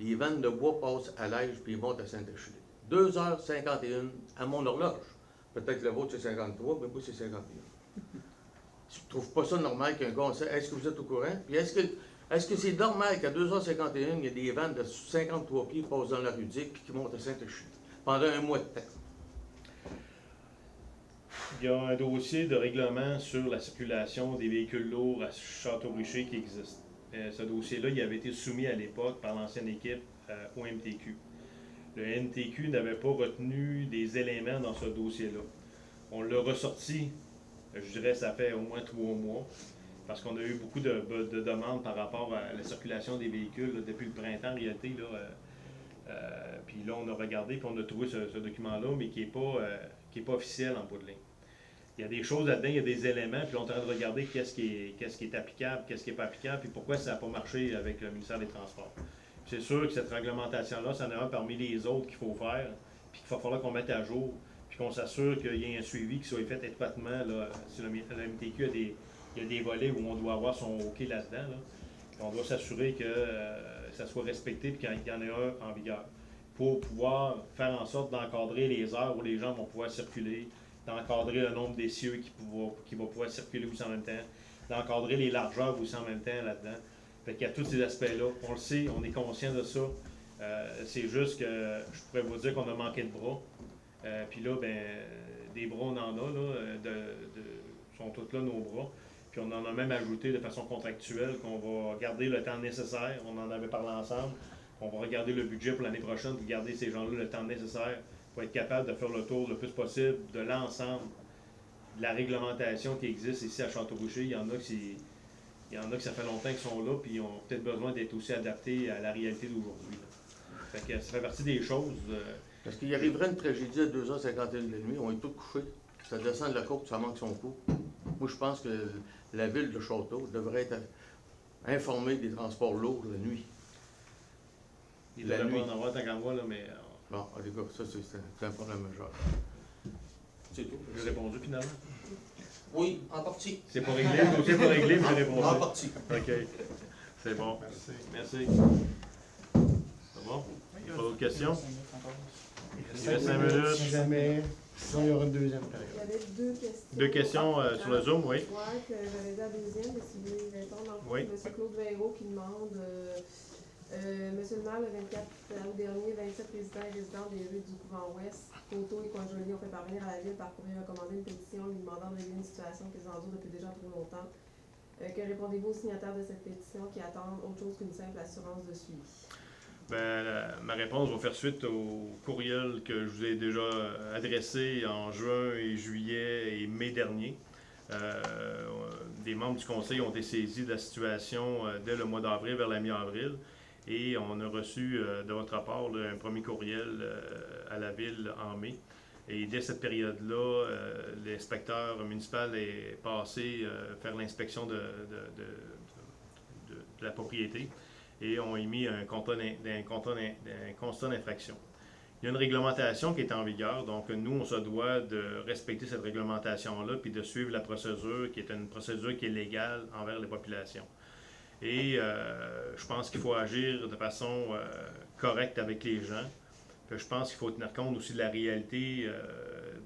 Les vannes de bois passent à Lège puis ils montent à Saint-Achille. 2h51 à mon horloge. Peut-être que le vôtre c'est 53, mais moi c'est 51. Tu ne trouves pas ça normal qu'un conseil... Est-ce que vous êtes au courant? Puis est-ce que c'est normal qu'à 2h51, il y a des vannes de 53 pieds qui passent dans la rue Dick puis qui montent à Saint-Achille pendant un mois de temps? Il y a un dossier de règlement sur la circulation des véhicules lourds à Château-Richer qui existe. Ce dossier-là, il avait été soumis à l'époque par l'ancienne équipe au MTQ. Le NTQ n'avait pas retenu des éléments dans ce dossier-là. On l'a ressorti, je dirais, ça fait au moins 3 mois, parce qu'on a eu beaucoup de demandes par rapport à la circulation des véhicules là, depuis le printemps, en réalité. Puis là, on a regardé et on a trouvé ce document-là, mais qui n'est pas officiel en bout de ligne. il y a des choses là-dedans, il y a des éléments, puis on est en train de regarder qu'est-ce qui est applicable, qu'est-ce qui n'est pas applicable, puis pourquoi ça n'a pas marché avec le ministère des Transports. C'est sûr que cette réglementation-là, c'en est un parmi les autres qu'il faut faire, puis qu'il va falloir qu'on mette à jour, puis qu'on s'assure qu'il y ait un suivi qui soit fait étroitement. Là, sur le MTQ, il y a des volets où on doit avoir son OK là-dedans. Là. On doit s'assurer que ça soit respecté, puis qu'il y en ait un en vigueur, pour pouvoir faire en sorte d'encadrer les heures où les gens vont pouvoir circuler, d'encadrer le nombre d'essieux qui va pouvoir circuler aussi en même temps, d'encadrer les largeurs aussi en même temps là-dedans. Fait qu'il y a tous ces aspects-là. On le sait, on est conscient de ça. C'est juste que je pourrais vous dire qu'on a manqué de bras. Puis là, ben, des bras, on en a, là, sont tous là, nos bras. Puis on en a même ajouté de façon contractuelle qu'on va garder le temps nécessaire. On en avait parlé ensemble. On va regarder le budget pour l'année prochaine pour garder ces gens-là le temps nécessaire pour être capable de faire le tour le plus possible de l'ensemble de la réglementation qui existe ici à Château-Boucher. Il y en a que ça fait longtemps qu'ils sont là, puis ils ont peut-être besoin d'être aussi adaptés à la réalité d'aujourd'hui. Fait que ça fait partie des choses. Parce qu'il arriverait une tragédie à 2h51 de la nuit, on est tous couchés, ça descend de la côte, ça manque son coup. Moi, je pense que la ville de Château devrait être informée des transports lourds la nuit. Il ne devrait pas en avoir tant qu'à moi, là, mais... Bon, les gars, ça, c'est un problème majeur. C'est tout. J'ai répondu, finalement? Oui, en partie. C'est pas réglé, le dossier n'est pas réglé, mais j'ai répondu. En partie. OK. C'est bon. Merci. C'est bon? Pas d'autres questions? Il reste 5 minutes. Si jamais, sinon il y aura une deuxième période. Il y avait deux questions. Deux questions sur le Zoom, oui. Oui, que j'avais dit à la deuxième, mais si vous voulez répondre. Oui. M. Claude Véraud qui demande Monsieur le maire, le 24 août dernier, 27 résidents et résidentes des rues du Couvent-Ouest, Coteau et Coin-Joli ont fait parvenir à la ville par courrier recommandé une pétition lui demandant de régler une situation qu'ils endurent depuis déjà trop longtemps. Que répondez-vous aux signataires de cette pétition qui attendent autre chose qu'une simple assurance de suivi? Ben, ma réponse va faire suite au courriel que je vous ai déjà adressé en juin et juillet et mai dernier. Des membres du conseil ont été saisis de la situation dès le mois d'avril vers la mi-avril. Et on a reçu de votre part un premier courriel à la ville en mai. Et dès cette période-là, l'inspecteur municipal est passé faire l'inspection de la propriété et ont émis un constat d'infraction. Il y a une réglementation qui est en vigueur, donc nous, on se doit de respecter cette réglementation-là puis de suivre la procédure qui est une procédure qui est légale envers les populations. Et je pense qu'il faut agir de façon correcte avec les gens. Puis je pense qu'il faut tenir compte aussi de la réalité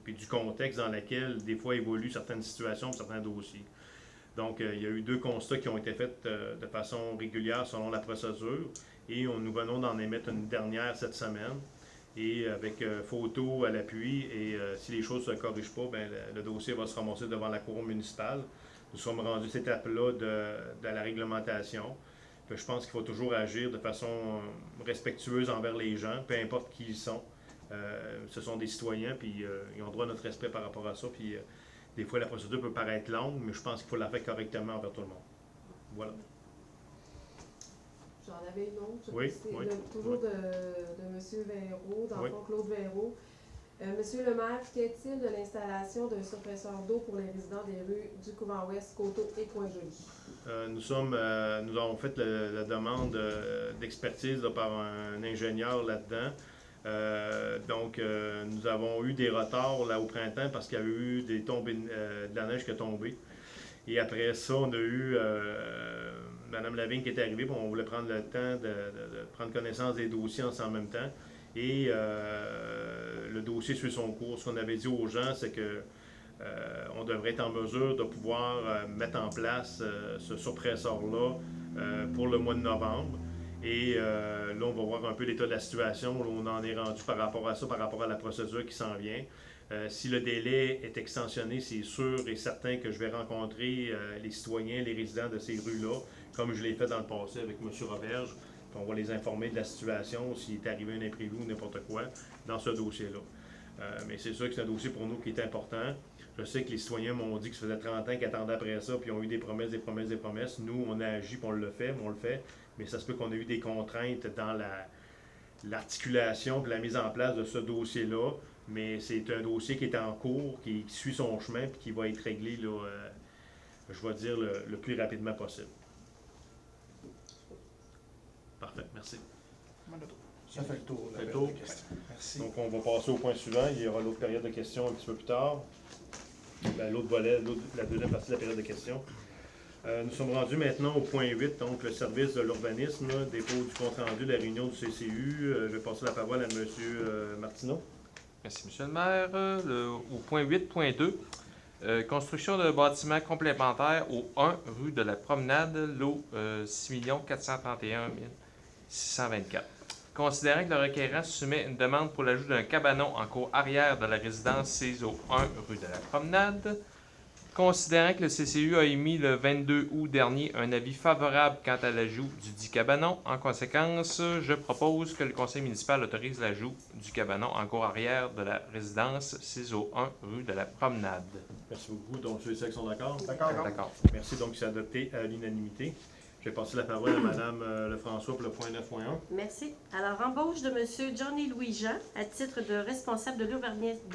puis du contexte dans lequel des fois évoluent certaines situations, certains dossiers. Donc, il y a eu 2 constats qui ont été faits de façon régulière selon la procédure et nous venons d'en émettre une dernière cette semaine et avec photo à l'appui et si les choses ne se corrigent pas, bien, le dossier va se ramasser devant la cour municipale. Nous sommes rendus à cette étape-là de la réglementation. Puis je pense qu'il faut toujours agir de façon respectueuse envers les gens, peu importe qui ils sont. Ce sont des citoyens, puis ils ont droit à notre respect par rapport à ça. Puis des fois, la procédure peut paraître longue, mais je pense qu'il faut la faire correctement envers tout le monde. Voilà. J'en avais une autre. Oui, oui, toujours de M. Véraud, dans le fond, Claude Véraud. Monsieur le maire, qu'est-il de l'installation d'un surpresseur d'eau pour les résidents des rues du Couvent-Ouest, Coteau et Coin-Joli? Nous avons fait la demande d'expertise par un ingénieur là-dedans. Donc, nous avons eu des retards là au printemps parce qu'il y avait eu des tombées, de la neige qui est tombée. Et après ça, on a eu Mme Lavigne qui est arrivée, on voulait prendre le temps de prendre connaissance des dossiers en même temps. Et le dossier suit son cours. Ce qu'on avait dit aux gens, c'est que on devrait être en mesure de pouvoir mettre en place ce surpresseur-là pour le mois de novembre. Et là, on va voir un peu l'état de la situation, où on en est rendu par rapport à ça, par rapport à la procédure qui s'en vient. Si le délai est extensionné, c'est sûr et certain que je vais rencontrer les citoyens, les résidents de ces rues-là, comme je l'ai fait dans le passé avec M. Roberge. On va les informer de la situation, s'il est arrivé un imprévu ou n'importe quoi, dans ce dossier-là. Mais c'est sûr que c'est un dossier pour nous qui est important. Je sais que les citoyens m'ont dit que ça faisait 30 ans qu'ils attendaient après ça, puis ils ont eu des promesses, des promesses, des promesses. Nous, on a agi, puis on le fait, mais ça se peut qu'on ait eu des contraintes dans l'articulation et la mise en place de ce dossier-là. mais c'est un dossier qui est en cours, qui suit son chemin, puis qui va être réglé, là, je vais dire, le plus rapidement possible. Parfait, merci. Ça fait le tour. Ça fait le tour. Merci. Donc, on va passer au point suivant. Il y aura l'autre période de questions un petit peu plus tard. L'autre volet, la deuxième partie de la période de questions. Nous sommes rendus maintenant au point 8, donc le service de l'urbanisme, dépôt du compte-rendu de la réunion du CCU. Je vais passer la parole à M. Martineau. Merci, M. le maire. Au point 8.2, construction de bâtiments complémentaires au 1 rue de la Promenade, lot 6 431 624. Considérant que le requérant soumet une demande pour l'ajout d'un cabanon en cour arrière de la résidence CISO 1 rue de la Promenade, considérant que le CCU a émis le 22 août dernier un avis favorable quant à l'ajout du dit cabanon, en conséquence, je propose que le conseil municipal autorise l'ajout du cabanon en cour arrière de la résidence CISO 1 rue de la Promenade. Merci beaucoup. Donc, ceux et celles qui sont d'accord? D'accord. Merci. Donc, c'est adopté à l'unanimité. Je vais passer la parole à Mme Lefrançois pour le point 9.1. Merci. Alors, embauche de M. Johnny Louis-Jean à titre de responsable de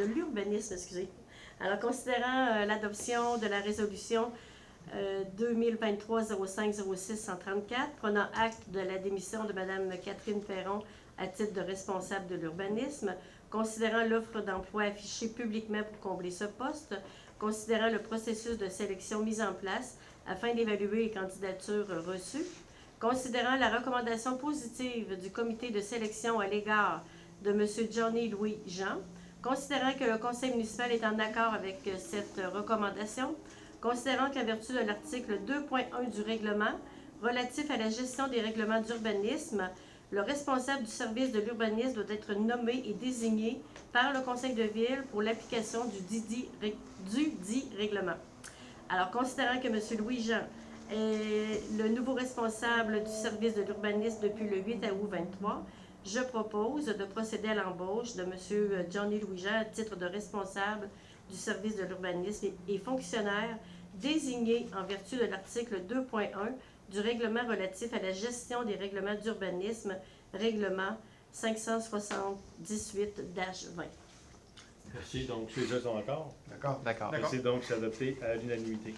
l'urbanisme, excusez. Alors, considérant l'adoption de la résolution 2023-05-06-134, prenant acte de la démission de Mme Catherine Perron à titre de responsable de l'urbanisme, considérant l'offre d'emploi affichée publiquement pour combler ce poste, considérant le processus de sélection mis en place afin d'évaluer les candidatures reçues, considérant la recommandation positive du comité de sélection à l'égard de M. Johnny Louis-Jean, considérant que le conseil municipal est en accord avec cette recommandation, considérant qu'en vertu de l'article 2.1 du règlement relatif à la gestion des règlements d'urbanisme, le responsable du service de l'urbanisme doit être nommé et désigné par le conseil de ville pour l'application du dit règlement. Alors, considérant que M. Louis-Jean est le nouveau responsable du service de l'urbanisme depuis le 8 août 23, je propose de procéder à l'embauche de M. Johnny Louis-Jean à titre de responsable du service de l'urbanisme et fonctionnaire désigné en vertu de l'article 2.1 du règlement relatif à la gestion des règlements d'urbanisme, règlement 578-20. Merci. Donc, ceux et celles qui sont d'accord? D'accord. Merci. Donc, c'est adopté à l'unanimité.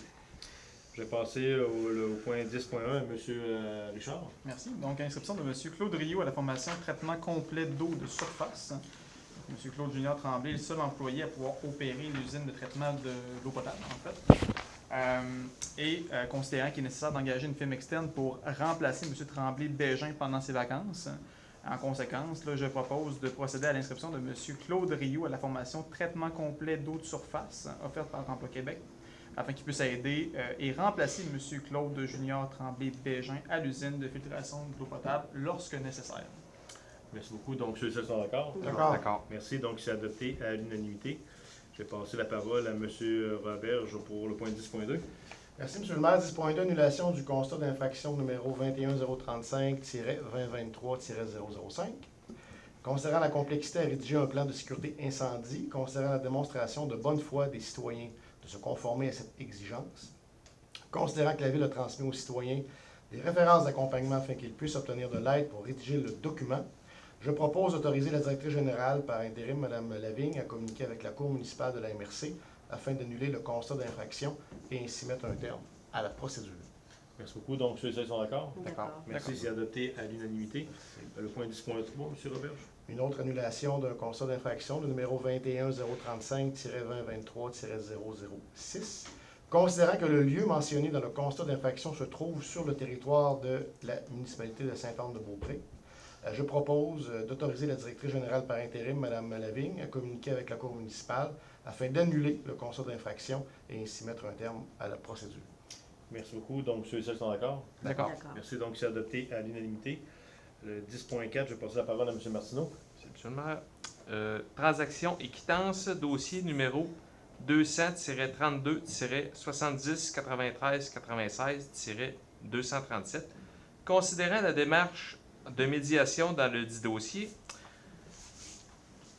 Je vais passer au point 10.1 à M. Richard. Merci. Donc, inscription de M. Claude Rio à la formation traitement complet d'eau de surface. M. Claude Junior Tremblay est le seul employé à pouvoir opérer l'usine de traitement de l'eau potable, en fait. Considérant qu'il est nécessaire d'engager une firme externe pour remplacer M. Tremblay-Bégin pendant ses vacances. En conséquence, là, je propose de procéder à l'inscription de M. Claude Rio à la formation traitement complet d'eau de surface offerte par Emploi Québec, afin qu'il puisse aider et remplacer M. Claude Junior Tremblay-Bégin à l'usine de filtration de l'eau potable lorsque nécessaire. Merci beaucoup. Donc, ceux et celles qui sont d'accord? D'accord. Merci. Donc, c'est adopté à l'unanimité. Je vais passer la parole à M. Roberge pour le point 10.2. Merci, M. le maire. 10.2, annulation du constat d'infraction numéro 21035-2023-005. Considérant la complexité à rédiger un plan de sécurité incendie, considérant la démonstration de bonne foi des citoyens de se conformer à cette exigence, considérant que la Ville a transmis aux citoyens des références d'accompagnement afin qu'ils puissent obtenir de l'aide pour rédiger le document, je propose d'autoriser la directrice générale par intérim, Mme Lavigne, à communiquer avec la Cour municipale de la MRC afin d'annuler le constat d'infraction et ainsi mettre un terme à la procédure. Merci beaucoup. Donc, ceux et celles qui sont d'accord? D'accord. Merci. C'est adopté à l'unanimité. Le point 10.3, M. Roberge. Une autre annulation d'un constat d'infraction, le numéro 21035-2023-006. Considérant que le lieu mentionné dans le constat d'infraction se trouve sur le territoire de la municipalité de Sainte-Anne-de-Beaupré, je propose d'autoriser la directrice générale par intérim, Mme Lavigne, à communiquer avec la Cour municipale afin d'annuler le constat d'infraction et ainsi mettre un terme à la procédure. Merci beaucoup. Donc, ceux et celles sont d'accord? D'accord. Merci. Donc, c'est adopté à l'unanimité. Le 10.4, je vais passer la parole à M. Martineau. C'est M. le maire. Transaction et quittance, dossier numéro 200-70-93-96-237. Considérant la démarche de médiation dans le dit dossier,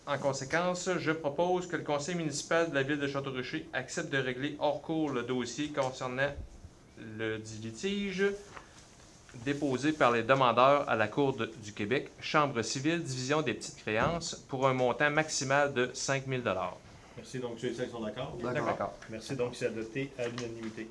en conséquence, je propose que le conseil municipal de la ville de Château-Richer accepte de régler hors cours le dossier concernant le dit litige, déposé par les demandeurs à la Cour du Québec, Chambre civile, division des petites créances, pour un montant maximal de 5 000 $. Merci. Donc, ceux et celles qui sont d'accord? D'accord. Merci. Donc, c'est adopté à l'unanimité.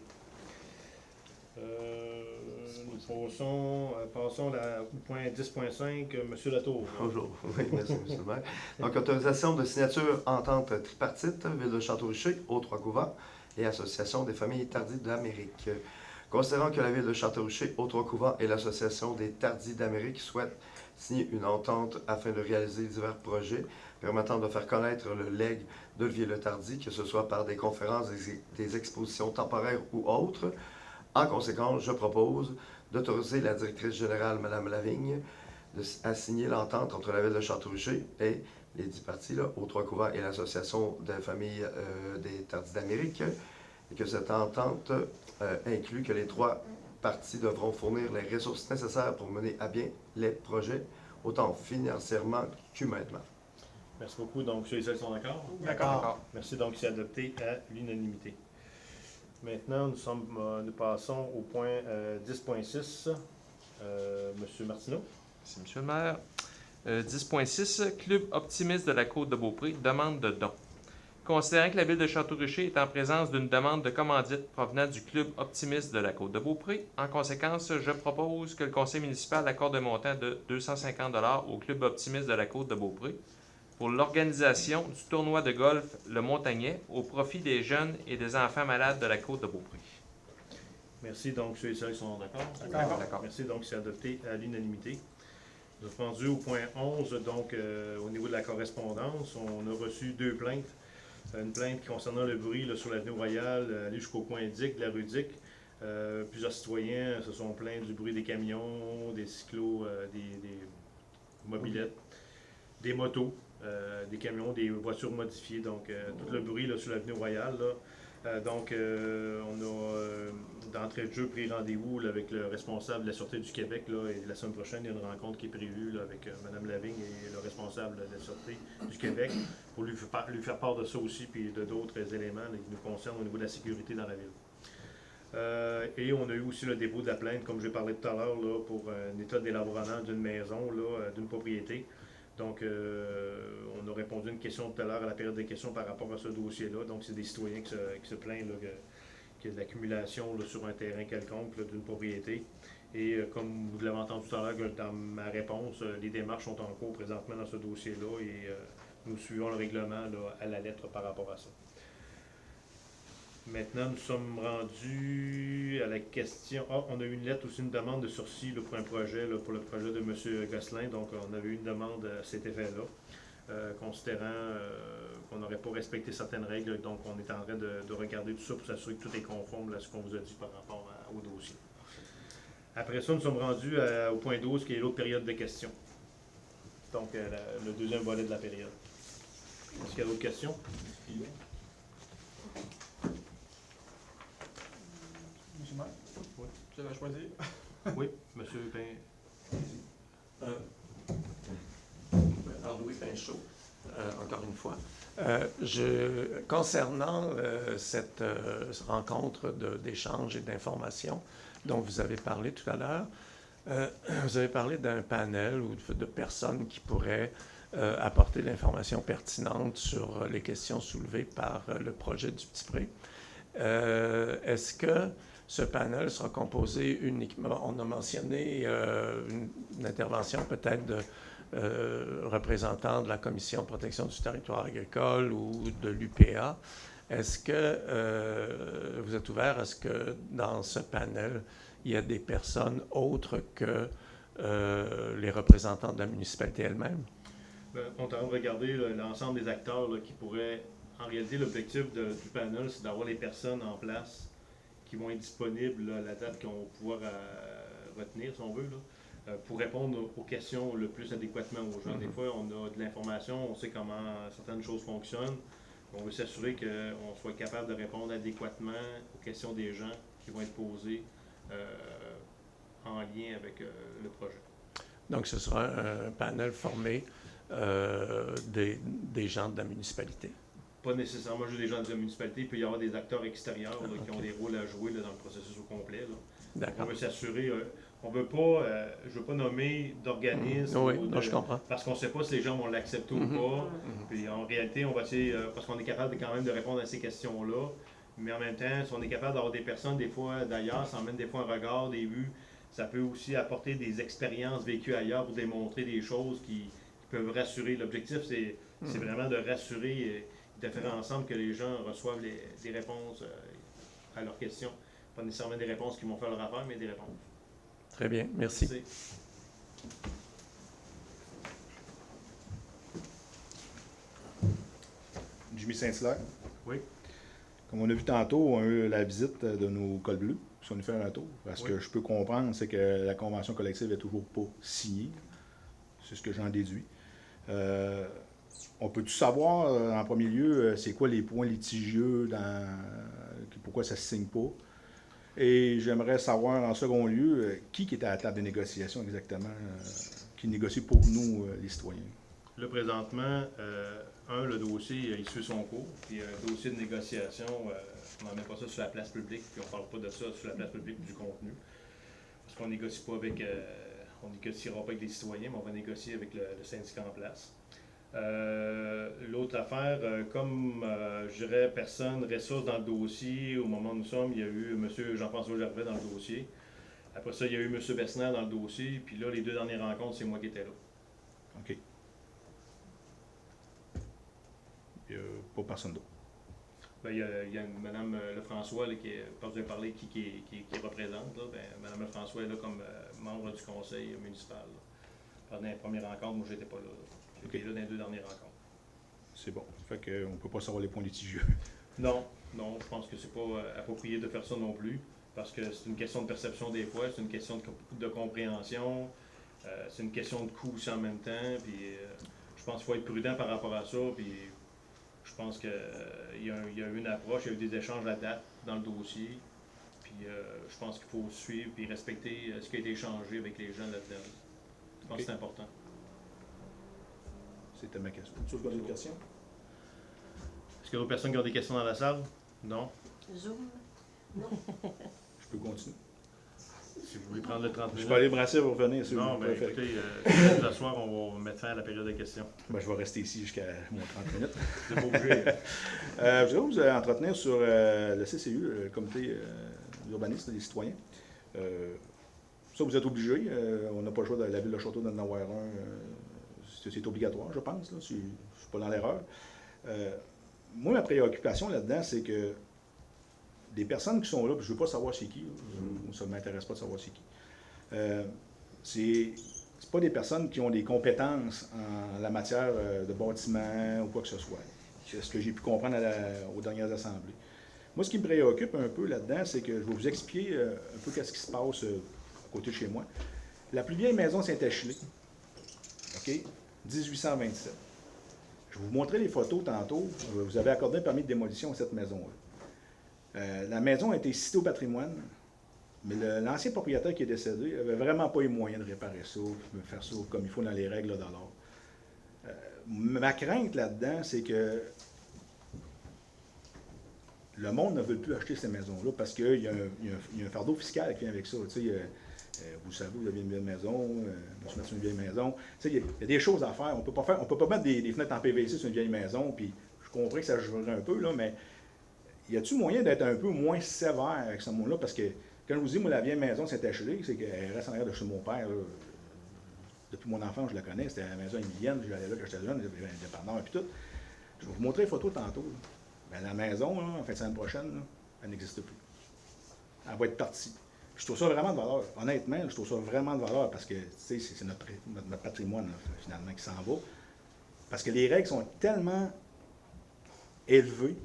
Nous passons au point 10.5. Monsieur Latour. Bonjour. Oui, merci, M. le maire. Donc, autorisation de signature entente tripartite, Ville de Château-Richer, Haut-Trois-Couvents et Association des familles tardies d'Amérique. Considérant que la Ville de Château-Richer, Haut-Trois-Couvents et l'Association des tardies d'Amérique souhaitent signer une entente afin de réaliser divers projets permettant de faire connaître le legs d'Olivier-le-Tardy, que ce soit par des conférences, des expositions temporaires ou autres. En conséquence, je propose d'autoriser la directrice générale, Mme Lavigne, à signer l'entente entre la Ville de Château-Richer et les 10 parties, Haut-Trois-Couvents et l'Association des familles des Tardies d'Amérique, et que cette entente inclut que les 3 parties devront fournir les ressources nécessaires pour mener à bien les projets, autant financièrement qu'humainement. Merci beaucoup. Donc, ceux et celles sont d'accord? D'accord. Merci. Donc, c'est adopté à l'unanimité. Maintenant, nous passons au point 10.6. Monsieur Martineau. Merci, Monsieur le maire. 10.6, Club optimiste de la Côte-de-Beaupré, demande de don. Considérant que la Ville de Château-Richer est en présence d'une demande de commandite provenant du Club optimiste de la Côte-de-Beaupré, en conséquence, je propose que le conseil municipal accorde un montant de 250 $ au Club optimiste de la Côte-de-Beaupré pour l'organisation du tournoi de golf Le Montagnet au profit des jeunes et des enfants malades de la Côte-de-Beaupré. Merci. Donc, ceux et celles sont d'accord? D'accord. Merci. Donc, c'est adopté à l'unanimité. Nous sommes rendus au point 11. Donc, au niveau de la correspondance, on a reçu 2 plaintes. Une plainte concernant le bruit là, sur l'avenue Royale, aller jusqu'au coin Dick, de la rue Dick. Plusieurs citoyens se sont plaints du bruit des camions, des cyclos, des mobylettes, des motos, des camions, des voitures modifiées. Donc, tout le bruit là, sur l'avenue Royale. Là. Donc, on a d'entrée de jeu pris rendez-vous là, avec le responsable de la Sûreté du Québec. Là, et la semaine prochaine, il y a une rencontre qui est prévue là, avec Mme Lavigne et le responsable de la Sûreté du Québec pour lui faire part de ça aussi, puis de d'autres éléments là, qui nous concernent au niveau de la sécurité dans la ville. Et on a eu aussi le dépôt de la plainte, comme j'ai parlé tout à l'heure, pour un état délabrement d'une maison, d'une propriété. Donc, on a répondu à une question tout à l'heure à la période des questions par rapport à ce dossier-là. Donc, c'est des citoyens qui se plaignent qu'il y a de l'accumulation sur un terrain quelconque d'une propriété. Et comme vous l'avez entendu tout à l'heure dans ma réponse, les démarches sont en cours présentement dans ce dossier-là et nous suivons le règlement là, à la lettre par rapport à ça. Maintenant, nous sommes rendus à la question... on a eu une lettre aussi, une demande de sursis là, pour un projet, là, pour le projet de M. Gosselin. Donc, on avait eu une demande à cet effet-là, considérant qu'on n'aurait pas respecté certaines règles. Donc, on est en train de regarder tout ça pour s'assurer que tout est conforme à ce qu'on vous a dit par rapport au dossier. Après ça, nous sommes rendus au point 12, qui est l'autre période de questions. Donc, le deuxième volet de la période. Est-ce qu'il y a d'autres questions? Monsieur le maire? Oui. Je vais choisir. Oui, monsieur Pin. Louis Pinchot, encore une fois. Concernant cette rencontre d'échange et d'information dont vous avez parlé tout à l'heure, vous avez parlé d'un panel ou de personnes qui pourraient apporter l'information pertinente sur les questions soulevées par le projet du Petit Pré. Est-ce que ce panel sera composé uniquement, on a mentionné une intervention peut-être de représentants de la Commission de protection du territoire agricole ou de l'UPA. Est-ce que vous êtes ouvert à ce que dans ce panel, il y a des personnes autres que les représentants de la municipalité elle-même? Bien, on est en train de regarder l'ensemble des acteurs là, qui pourraient... En réalité, l'objectif du panel, c'est d'avoir les personnes en place qui vont être disponibles là, à la date qu'on va pouvoir retenir, si on veut, là, pour répondre aux questions le plus adéquatement aux gens. Des fois, on a de l'information, on sait comment certaines choses fonctionnent. On veut s'assurer qu'on soit capable de répondre adéquatement aux questions des gens qui vont être posées en lien avec le projet. Donc, ce sera un panel formé des gens de la municipalité? Pas nécessairement juste des gens de la municipalité. Il peut y avoir des acteurs extérieurs là, qui ont des rôles à jouer là, dans le processus au complet. Là. On veut s'assurer, On veut pas, je veux pas nommer d'organisme. Oui, ou non, je comprends. Parce qu'on ne sait pas si les gens vont l'accepter ou pas. Puis en réalité, on va essayer, parce qu'on est capable quand même de répondre à ces questions-là. Mais en même temps, si on est capable d'avoir des personnes, des fois d'ailleurs, ça emmène des fois un regard, des vues. Ça peut aussi apporter des expériences vécues ailleurs pour démontrer des choses qui peuvent rassurer. L'objectif, c'est vraiment de rassurer et de faire ensemble que les gens reçoivent des réponses à leurs questions. Pas nécessairement des réponses qui vont faire leur affaire, mais des réponses. Très bien, merci. Jimmy Saint-Hilaire. Oui. Comme on a vu tantôt, on a eu la visite de nos cols bleus, qui sont venus faire un tour. Parce que je peux comprendre, c'est que la convention collective n'est toujours pas signée. C'est ce que j'en déduis. On peut-tu savoir, en premier lieu, c'est quoi les points litigieux, pourquoi ça ne se signe pas? Et j'aimerais savoir, en second lieu, qui était à la table des négociations exactement, qui négocie pour nous, les citoyens? Là, présentement, le dossier, il suit son cours. Puis un dossier de négociation, on n'en met pas ça sur la place publique, puis on ne parle pas de ça sur la place publique du contenu. Parce qu'on négocie pas avec, on négociera pas avec les citoyens, mais on va négocier avec le syndicat en place. L'autre affaire, comme je dirais, personne ressource dans le dossier, au moment où nous sommes, il y a eu M. Jean-François Gervais dans le dossier. Après ça, il y a eu M. Bessner dans le dossier. Puis là, les deux dernières rencontres, c'est moi qui étais là. OK. Il n'y a pas personne d'autre. Ben, il y a Mme Lefrançois là, qui est parler qui représente. Là. Ben, Mme Lefrançois est là comme membre du conseil municipal. Là. Pendant les premières rencontres, moi, je n'étais pas là. J'étais là dans les deux dernières rencontres. C'est bon. Fait qu'on ne peut pas savoir les points litigieux. Non, je pense que c'est pas approprié de faire ça non plus. Parce que c'est une question de perception des fois, c'est une question de compréhension, c'est une question de coût aussi en même temps. Puis je pense qu'il faut être prudent par rapport à ça. Puis je pense qu'il y a eu une approche, il y a eu des échanges à date dans le dossier. Puis je pense qu'il faut suivre et respecter ce qui a été échangé avec les gens là-dedans. Je pense que c'est important. C'était ma question. Tu as d'autres questions? Est-ce qu'il y a d'autres personnes qui ont des questions dans la salle? Non? Zoom? Non. Je peux continuer. Si vous voulez prendre le 30 minutes. Je peux aller brasser et revenir. Si non, vous mais préférez. écoutez, ce soir, on va mettre fin à la période de questions. Ben, je vais rester ici jusqu'à mon 30 minutes. C'est pas obligé. Je voudrais vous entretenir sur le CCU, le comité d'urbanisme des citoyens. Ça, vous êtes obligés. On n'a pas le choix de la ville de Château d'en avoir un. C'est obligatoire, je pense. Là, je ne suis pas dans l'erreur. Moi, ma préoccupation là-dedans, c'est que des personnes qui sont là, puis je ne veux pas savoir c'est qui, ça ne m'intéresse pas de savoir c'est qui. C'est pas des personnes qui ont des compétences en la matière de bâtiment ou quoi que ce soit. C'est ce que j'ai pu comprendre aux dernières assemblées. Moi, ce qui me préoccupe un peu là-dedans, c'est que je vais vous expliquer un peu qu'est-ce qui se passe à côté de chez moi. La plus vieille maison Saint-Achillé, OK, 1827. Je vais vous montrer les photos tantôt. Vous avez accordé un permis de démolition à cette maison-là. La maison a été citée au patrimoine, mais l'ancien propriétaire qui est décédé n'avait vraiment pas eu moyen de réparer ça, de faire ça comme il faut dans les règles de l'art. Ma crainte là-dedans, c'est que le monde ne veut plus acheter ces maisons-là parce qu'il y a un fardeau fiscal qui vient avec ça. Vous savez, vous avez une vieille maison, je me suis une vieille maison. Il y a des choses à faire. On peut pas mettre des fenêtres en PVC sur une vieille maison, puis je comprends que ça jouerait un peu, là, mais y a-t-il moyen d'être un peu moins sévère avec ce monde-là? Parce que, quand je vous dis, moi, la vieille maison Saint-Achillé, c'est qu'elle reste en arrière de chez mon père. Là. Depuis mon enfance, je la connais. C'était la maison émilienne. J'allais là quand j'étais jeune, j'avais un dépanneur et tout. Je vais vous montrer les photos tantôt. Ben, la maison, là, en fin de semaine prochaine, là, elle n'existe plus. Elle va être partie. Je trouve ça vraiment de valeur. Honnêtement, je trouve ça vraiment de valeur parce que c'est notre patrimoine, là, finalement, qui s'en va. Parce que les règles sont tellement élevées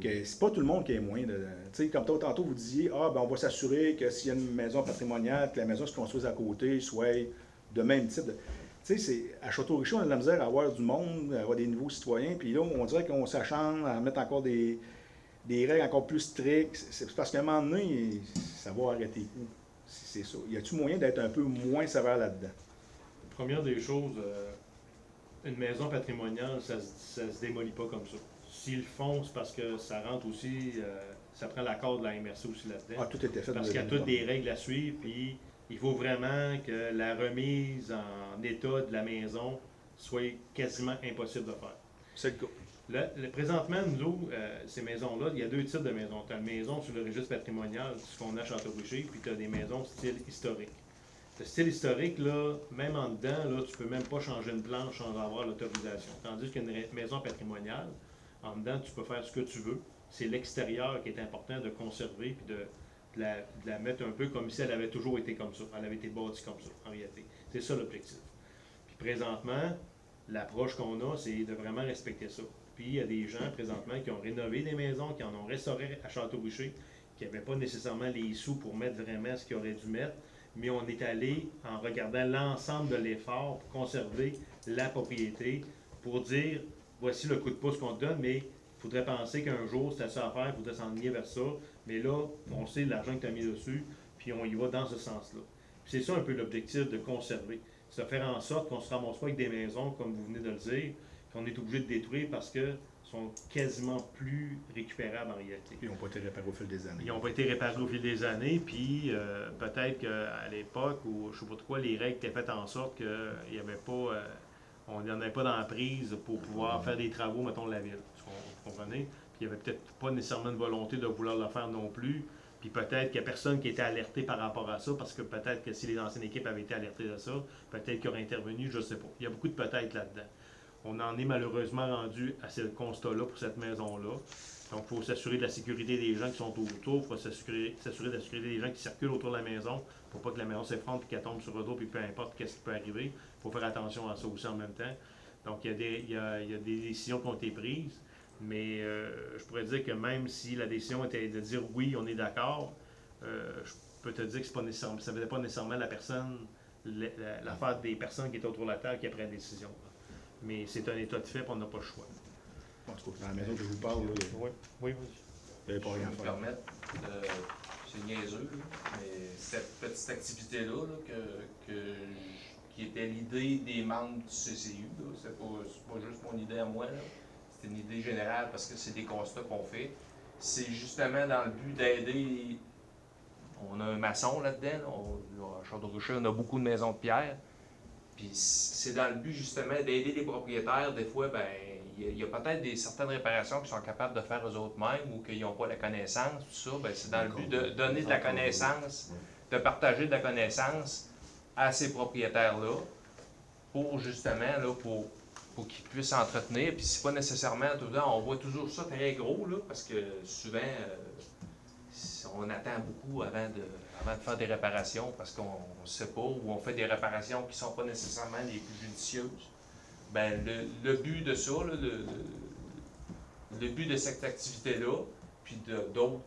que c'est pas tout le monde qui a moyen de. Tu sais, comme tantôt, vous disiez, on va s'assurer que s'il y a une maison patrimoniale, que la maison se construise à côté soit de même type. Tu sais, à Château-Richer, on a de la misère à avoir du monde, à avoir des nouveaux citoyens, puis là, on dirait qu'on s'acharne à mettre encore des règles encore plus strictes. C'est parce qu'à un moment donné, ça va arrêter où? C'est ça. Y a-t-il moyen d'être un peu moins sévère là-dedans? Première des choses, une maison patrimoniale, ça se démolit pas comme ça. S'ils le font, c'est parce que ça rentre aussi, ça prend l'accord de la MRC aussi là-dedans. Ah, tout était fait. Parce qu'il y a toutes des règles à suivre, puis il faut vraiment que la remise en état de la maison soit quasiment impossible de faire. C'est le cas. Présentement, nous, ces maisons-là, il y a deux types de maisons. Tu as une maison sur le registre patrimonial, ce qu'on a à Château-Richer, puis tu as des maisons style historique. Le style historique, là, même en dedans, là, tu peux même pas changer une planche sans avoir l'autorisation. Tandis qu'une maison patrimoniale, en dedans, tu peux faire ce que tu veux. C'est l'extérieur qui est important de conserver puis de la mettre un peu comme si elle avait toujours été comme ça. Elle avait été bâtie comme ça, en réalité. C'est ça l'objectif. Puis présentement, l'approche qu'on a, c'est de vraiment respecter ça. Puis il y a des gens présentement qui ont rénové des maisons, qui en ont restauré à Château-Richer, qui n'avaient pas nécessairement les sous pour mettre vraiment ce qu'ils auraient dû mettre, mais on est allé en regardant l'ensemble de l'effort pour conserver la propriété, pour dire, voici le coup de pouce qu'on te donne, mais il faudrait penser qu'un jour, c'était ça à faire, il faudrait s'enligner vers ça, mais là, on sait l'argent que tu as mis dessus, puis on y va dans ce sens-là. Puis c'est ça un peu l'objectif de conserver, c'est de faire en sorte qu'on ne se ramasse pas avec des maisons, comme vous venez de le dire, qu'on est obligé de détruire parce que sont quasiment plus récupérables en réalité. Ils n'ont pas été réparés au fil des années. Ils n'ont pas été réparés au fil des années, puis peut-être qu'à l'époque, ou je ne sais pas de quoi, les règles étaient faites en sorte qu'il n'y avait pas, on n'en avait pas d'emprise pour pouvoir faire des travaux, mettons, de la ville. Vous comprenez? Puis il n'y avait peut-être pas nécessairement une volonté de vouloir le faire non plus. Puis peut-être qu'il n'y a personne qui était alerté par rapport à ça, parce que peut-être que si les anciennes équipes avaient été alertées de ça, peut-être qu'ils auraient intervenu, je ne sais pas. Il y a beaucoup de peut-être là-dedans. On en est malheureusement rendu à ce constat-là pour cette maison-là. Donc, il faut s'assurer de la sécurité des gens qui sont autour, il faut s'assurer de la sécurité des gens qui circulent autour de la maison pour pas que la maison s'effondre et qu'elle tombe sur eux autres, puis peu importe qu'est-ce qui peut arriver. Il faut faire attention à ça aussi en même temps. Donc, il y a des décisions qui ont été prises, mais je pourrais dire que même si la décision était de dire oui, on est d'accord, je peux te dire que ça ne faisait pas nécessairement l'affaire des personnes qui étaient autour de la table qui a pris la décision. Mais c'est un état de fait, on n'a pas le choix. En tout cas, dans la maison que je vous parle, oui, oui. Il n'y avait pas rien à me faire. permettre, c'est niaiseux, mais cette petite activité-là, qui était l'idée des membres du CCU, c'est pas juste mon idée à moi, c'est une idée générale parce que c'est des constats qu'on fait. C'est justement dans le but d'aider. On a un maçon là-dedans, à Château-Richer, on a beaucoup de maisons de pierre. Puis c'est dans le but justement d'aider les propriétaires. Des fois, ben il y a peut-être certaines réparations qu'ils sont capables de faire eux autres mêmes ou qu'ils n'ont pas la connaissance, tout ça. Ben, c'est dans le but de donner de la connaissance, de partager de la connaissance à ces propriétaires-là pour justement, pour qu'ils puissent entretenir. Puis c'est pas nécessairement tout le temps, on voit toujours ça très gros, là, parce que souvent, on attend beaucoup avant de faire des réparations parce qu'on ne sait pas, ou on fait des réparations qui ne sont pas nécessairement les plus judicieuses. Ben, le but de ça, là, le but de cette activité-là, puis d'autres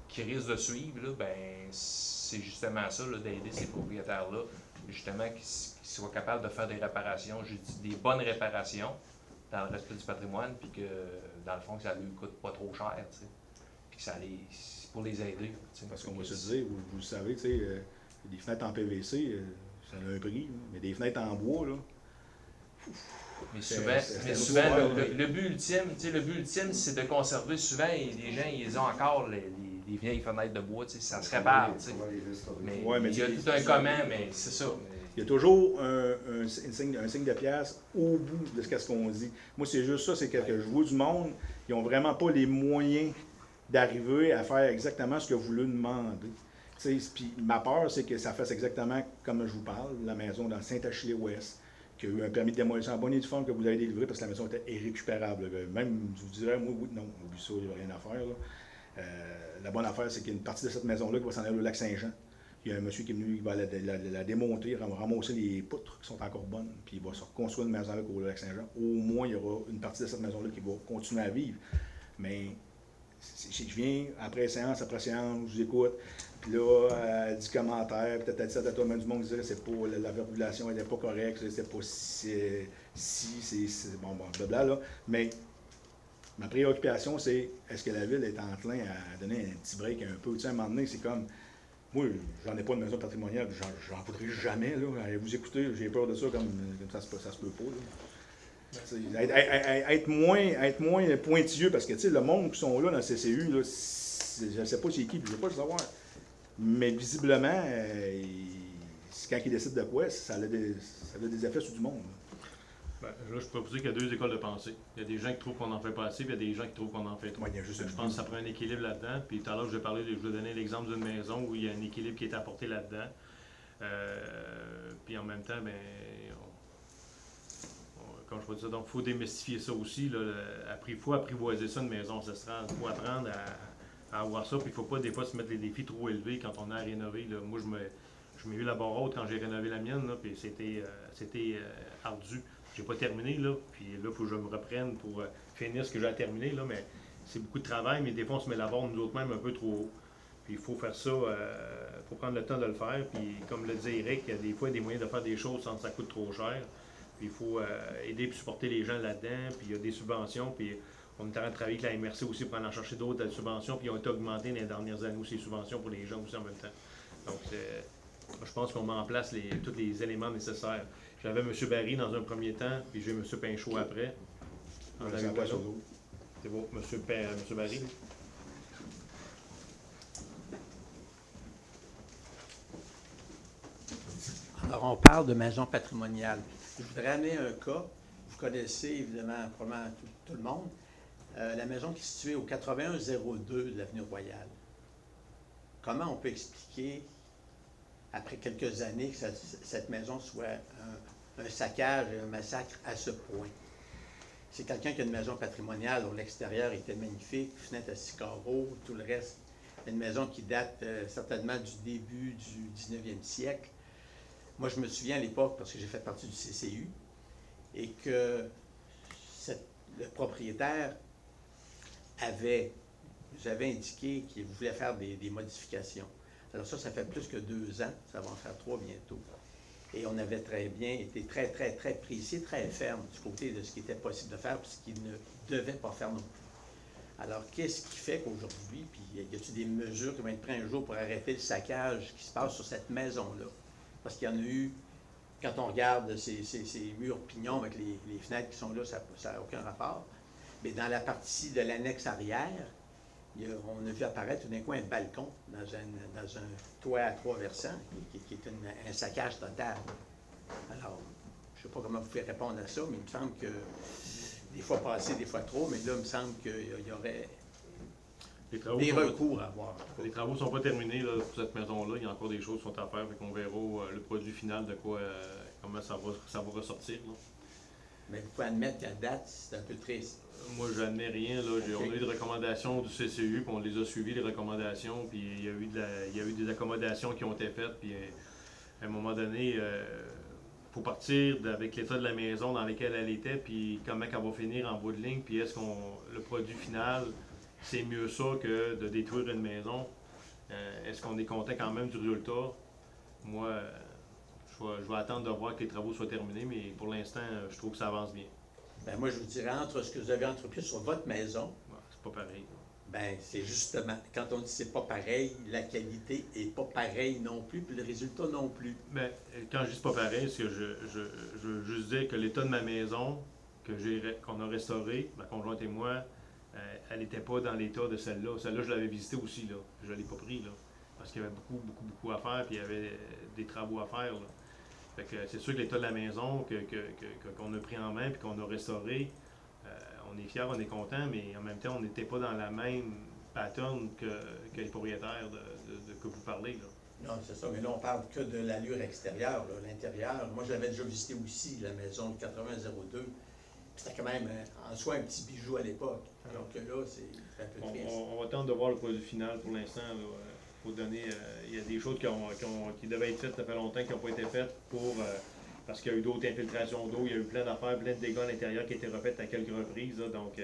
qui risquent de suivre, là, ben, c'est justement ça, d'aider ces propriétaires-là, justement, qu'ils soient capables de faire des réparations, je dis des bonnes réparations dans le respect du patrimoine, puis que, dans le fond, que ça ne lui coûte pas trop cher, tu sais. Puis que ça pour les aider. Parce qu'on va se dire, vous le savez, des fenêtres en PVC, ça a un prix, mais des fenêtres en bois, là. Mais souvent le but ultime, c'est de conserver. Souvent, les gens, ils ont encore les vieilles fenêtres de bois, ça se répare. Mais il y a tout un comment, mais c'est ça. Il y a toujours un signe de pièce au bout de ce qu'on dit. Moi, c'est juste ça, c'est que je vois du monde, ils n'ont vraiment pas les moyens d'arriver à faire exactement ce que vous leur demandez. Puis ma peur, c'est que ça fasse exactement comme je vous parle, la maison dans Saint-Achille-Ouest, qui a eu un permis de démolition en bonne et due forme que vous avez délivré parce que la maison était irrécupérable. Même, je vous dirais, moi, oui, non, oublie ça, il n'y a rien à faire. Là. La bonne affaire, c'est qu'il y a une partie de cette maison-là qui va s'en aller au lac Saint-Jean. Il y a un monsieur qui est venu, qui va la démonter, il va ramasser les poutres qui sont encore bonnes, puis il va se reconstruire une maison avec au lac Saint-Jean. Au moins, il y aura une partie de cette maison-là qui va continuer à vivre. Mais je viens, après séance, je vous écoute, puis là, elle dit commentaire, peut-être elle dit ça à toi, même du monde disait que c'est pas, la verbulation n'était pas correcte, c'est pas c'est bon, blabla, là. Mais ma préoccupation, c'est est-ce que la ville est enclin à donner un petit break un peu? Tu sais, à un moment donné, c'est comme, moi, j'en ai pas de maison patrimoniale, j'en voudrais jamais, là. Allez vous écouter, j'ai peur de ça, comme ça se peut pas, là. Être moins pointilleux, parce que le monde qui sont là dans le CCU, là, je ne sais pas c'est qui, je ne veux pas le savoir. Mais visiblement, quand il décide de quoi, ça a des effets sur du monde. Ben, là, je peux vous dire qu'il y a deux écoles de pensée. Il y a des gens qui trouvent qu'on en fait pas assez, puis il y a des gens qui trouvent qu'on en fait trop. Ouais, il y a juste Je pense que ça prend un équilibre là-dedans. Puis tout à l'heure, je vais donner l'exemple d'une maison où il y a un équilibre qui est apporté là-dedans. Puis en même temps, ben, comme je peux dire, donc il faut démystifier ça aussi. Il faut apprivoiser ça, une maison ancestrale. Il faut apprendre à avoir ça. Puis il ne faut pas des fois se mettre des défis trop élevés quand on a à rénover. Là. Moi, je m'ai eu la barre haute quand j'ai rénové la mienne, là, puis c'était ardu. J'ai pas terminé, là, puis là, il faut que je me reprenne pour finir ce que j'ai à terminer, là, mais c'est beaucoup de travail, mais des fois, on se met la barre nous autres même un peu trop haut. Puis il faut faire ça, il faut prendre le temps de le faire, puis comme le disait Eric, il y a des fois des moyens de faire des choses sans que ça coûte trop cher. Puis il faut aider et supporter les gens là-dedans, puis il y a des subventions, puis on est en train de travailler avec la MRC aussi pour aller en chercher d'autres subventions, puis ils ont été augmentées dans les dernières années aussi, ces subventions pour les gens aussi en même temps. Donc, je pense qu'on met en place tous les éléments nécessaires. J'avais M. Barry dans un premier temps, puis j'ai M. Pinchot après. C'est beau, M. Barry. Alors, on parle de maison patrimoniale. Je voudrais amener un cas. Vous connaissez évidemment, probablement tout le monde. La maison qui est située au 8102 de l'avenue Royale. Comment on peut expliquer, après quelques années, que cette maison soit un saccage et un massacre à ce point? C'est quelqu'un qui a une maison patrimoniale dont l'extérieur était magnifique, fenêtre à 6 carreaux, tout le reste. Une maison qui date certainement du début du 19e siècle. Moi, je me souviens à l'époque, parce que j'ai fait partie du CCU, et que le propriétaire j'avais indiqué qu'il voulait faire des modifications. Alors ça fait plus que 2 ans, ça va en faire 3 bientôt. Et on avait très bien été très, très, très précis, très ferme du côté de ce qui était possible de faire, puis ce qu'il ne devait pas faire non plus. Alors, qu'est-ce qui fait qu'aujourd'hui, puis y a-t-il des mesures qui vont être prises un jour pour arrêter le saccage qui se passe sur cette maison-là? Parce qu'il y en a eu, quand on regarde ces murs pignons avec les fenêtres qui sont là, ça n'a aucun rapport. Mais dans la partie de l'annexe arrière, on a vu apparaître tout d'un coup un balcon dans un toit à 3 versants, qui est un saccage total. Alors, je ne sais pas comment vous pouvez répondre à ça, mais il me semble que des fois pas assez, des fois trop, mais là, il me semble qu'il y aurait des recours à avoir. Les travaux ne sont pas terminés là, pour cette maison-là. Il y a encore des choses qui sont à faire, on verra le produit final de quoi, comment ça va ressortir. Là. Mais vous pouvez admettre qu'à date, c'est un peu triste. Moi, je n'admets rien. Là. On a eu des recommandations du CCU, puis on les a suivies, les recommandations, puis il y a eu des accommodations qui ont été faites, puis à un moment donné, il faut partir avec l'état de la maison dans lequel elle était, puis comment elle va finir en bout de ligne, puis est-ce le produit final, c'est mieux ça que de détruire une maison? Est-ce qu'on est content quand même du résultat? Moi, je vais attendre de voir que les travaux soient terminés, mais pour l'instant, je trouve que ça avance bien. Ben moi, je vous dirais, entre ce que vous avez entrepris sur votre maison, c'est pas pareil. Ben, c'est justement, quand on dit c'est pas pareil, la qualité est pas pareille non plus, puis le résultat non plus. Ben, quand je dis pas pareil, c'est que je veux juste dire que l'état de ma maison, qu'on a restauré, ma conjointe et moi, elle n'était pas dans l'état de celle-là. Celle-là, je l'avais visitée aussi, là. Je ne l'ai pas pris, là. Parce qu'il y avait beaucoup à faire, puis il y avait des travaux à faire, là. Fait que c'est sûr que l'état de la maison qu'on a pris en main puis qu'on a restauré, on est fiers, on est content, mais en même temps, on n'était pas dans la même pattern que les propriétaires que vous parlez, là. Non, c'est ça, mais là, on parle que de l'allure extérieure, là, l'intérieur. Moi, je l'avais déjà visité aussi, la maison de 8002. C'était quand même en soi un petit bijou à l'époque. Alors que là, c'est un peu triste. On va attendre de voir le produit final pour l'instant. Faut donner, il y a des choses qui devaient être faites, ça fait longtemps qui n'ont pas été faites parce qu'il y a eu d'autres infiltrations d'eau, il y a eu plein d'affaires, plein de dégâts à l'intérieur qui ont été refaites à quelques reprises. Là, donc,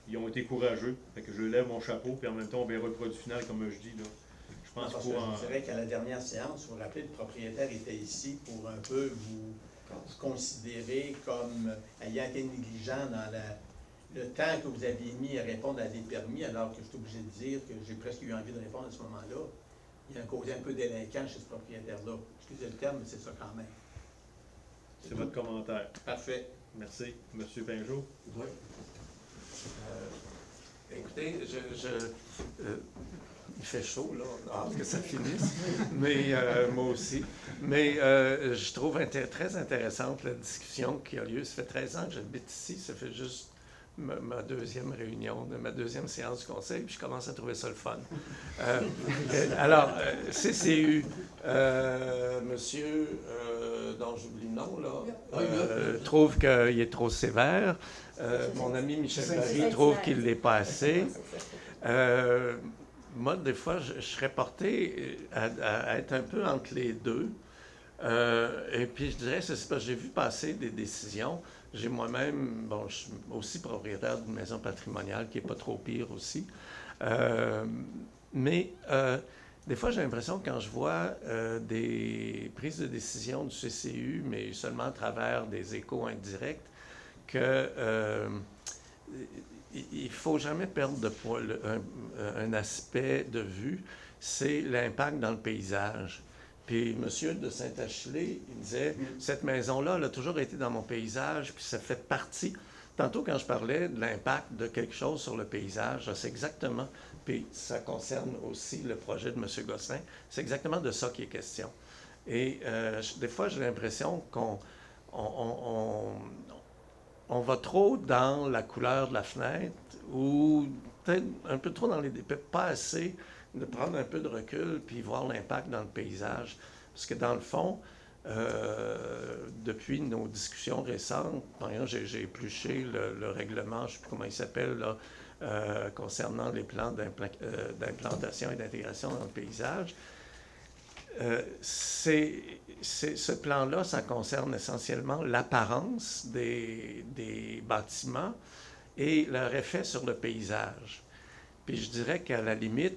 ils ont été courageux. Fait que je lève mon chapeau, puis en même temps, on verra le produit final, comme je dis. Là. Je pense parce que je dirais qu'à la dernière séance, vous vous rappelez, le propriétaire était ici pour un peu vous considérer comme ayant été négligent dans le temps que vous aviez mis à répondre à des permis, alors que je suis obligé de dire que j'ai presque eu envie de répondre à ce moment-là. Il y a un côté un peu délinquant chez ce propriétaire-là. Excusez le terme, mais c'est ça quand même. C'est votre commentaire. Parfait. Merci. Monsieur Pinjot? Oui. Il fait chaud, là. On a hâte que ça finisse. Mais moi aussi. Mais je trouve très intéressante la discussion qui a lieu. Ça fait 13 ans que j'habite ici. Ça fait juste ma deuxième réunion, ma deuxième séance du conseil, puis je commence à trouver ça le fun. Alors, CCU, monsieur, dont j'oublie le nom, là, trouve qu'il est trop sévère. Mon ami Michel Barry trouve qu'il ne l'est pas assez. Moi, des fois, je serais porté à être un peu entre les deux. Et puis, je dirais, c'est parce que j'ai vu passer des décisions. J'ai moi-même, bon, je suis aussi propriétaire d'une maison patrimoniale qui n'est pas trop pire aussi. Mais des fois, j'ai l'impression que quand je vois des prises de décision du CCU, mais seulement à travers des échos indirects, que il ne faut jamais perdre un aspect de vue, c'est l'impact dans le paysage. Puis M. de Saint-Achillé, il disait, cette maison-là, elle a toujours été dans mon paysage, puis ça fait partie. Tantôt, quand je parlais de l'impact de quelque chose sur le paysage, c'est exactement, puis ça concerne aussi le projet de M. Gosselin, c'est exactement de ça qu'il est question. Et des fois, j'ai l'impression qu'on va trop dans la couleur de la fenêtre, ou peut-être un peu trop dans les détails, pas assez de prendre un peu de recul puis voir l'impact dans le paysage. Parce que dans le fond, depuis nos discussions récentes, par exemple, j'ai épluché le règlement, je ne sais plus comment il s'appelle, là, concernant les plans d'implantation et d'intégration dans le paysage. Ce plan-là, ça concerne essentiellement l'apparence des bâtiments et leur effet sur le paysage. Puis je dirais qu'à la limite,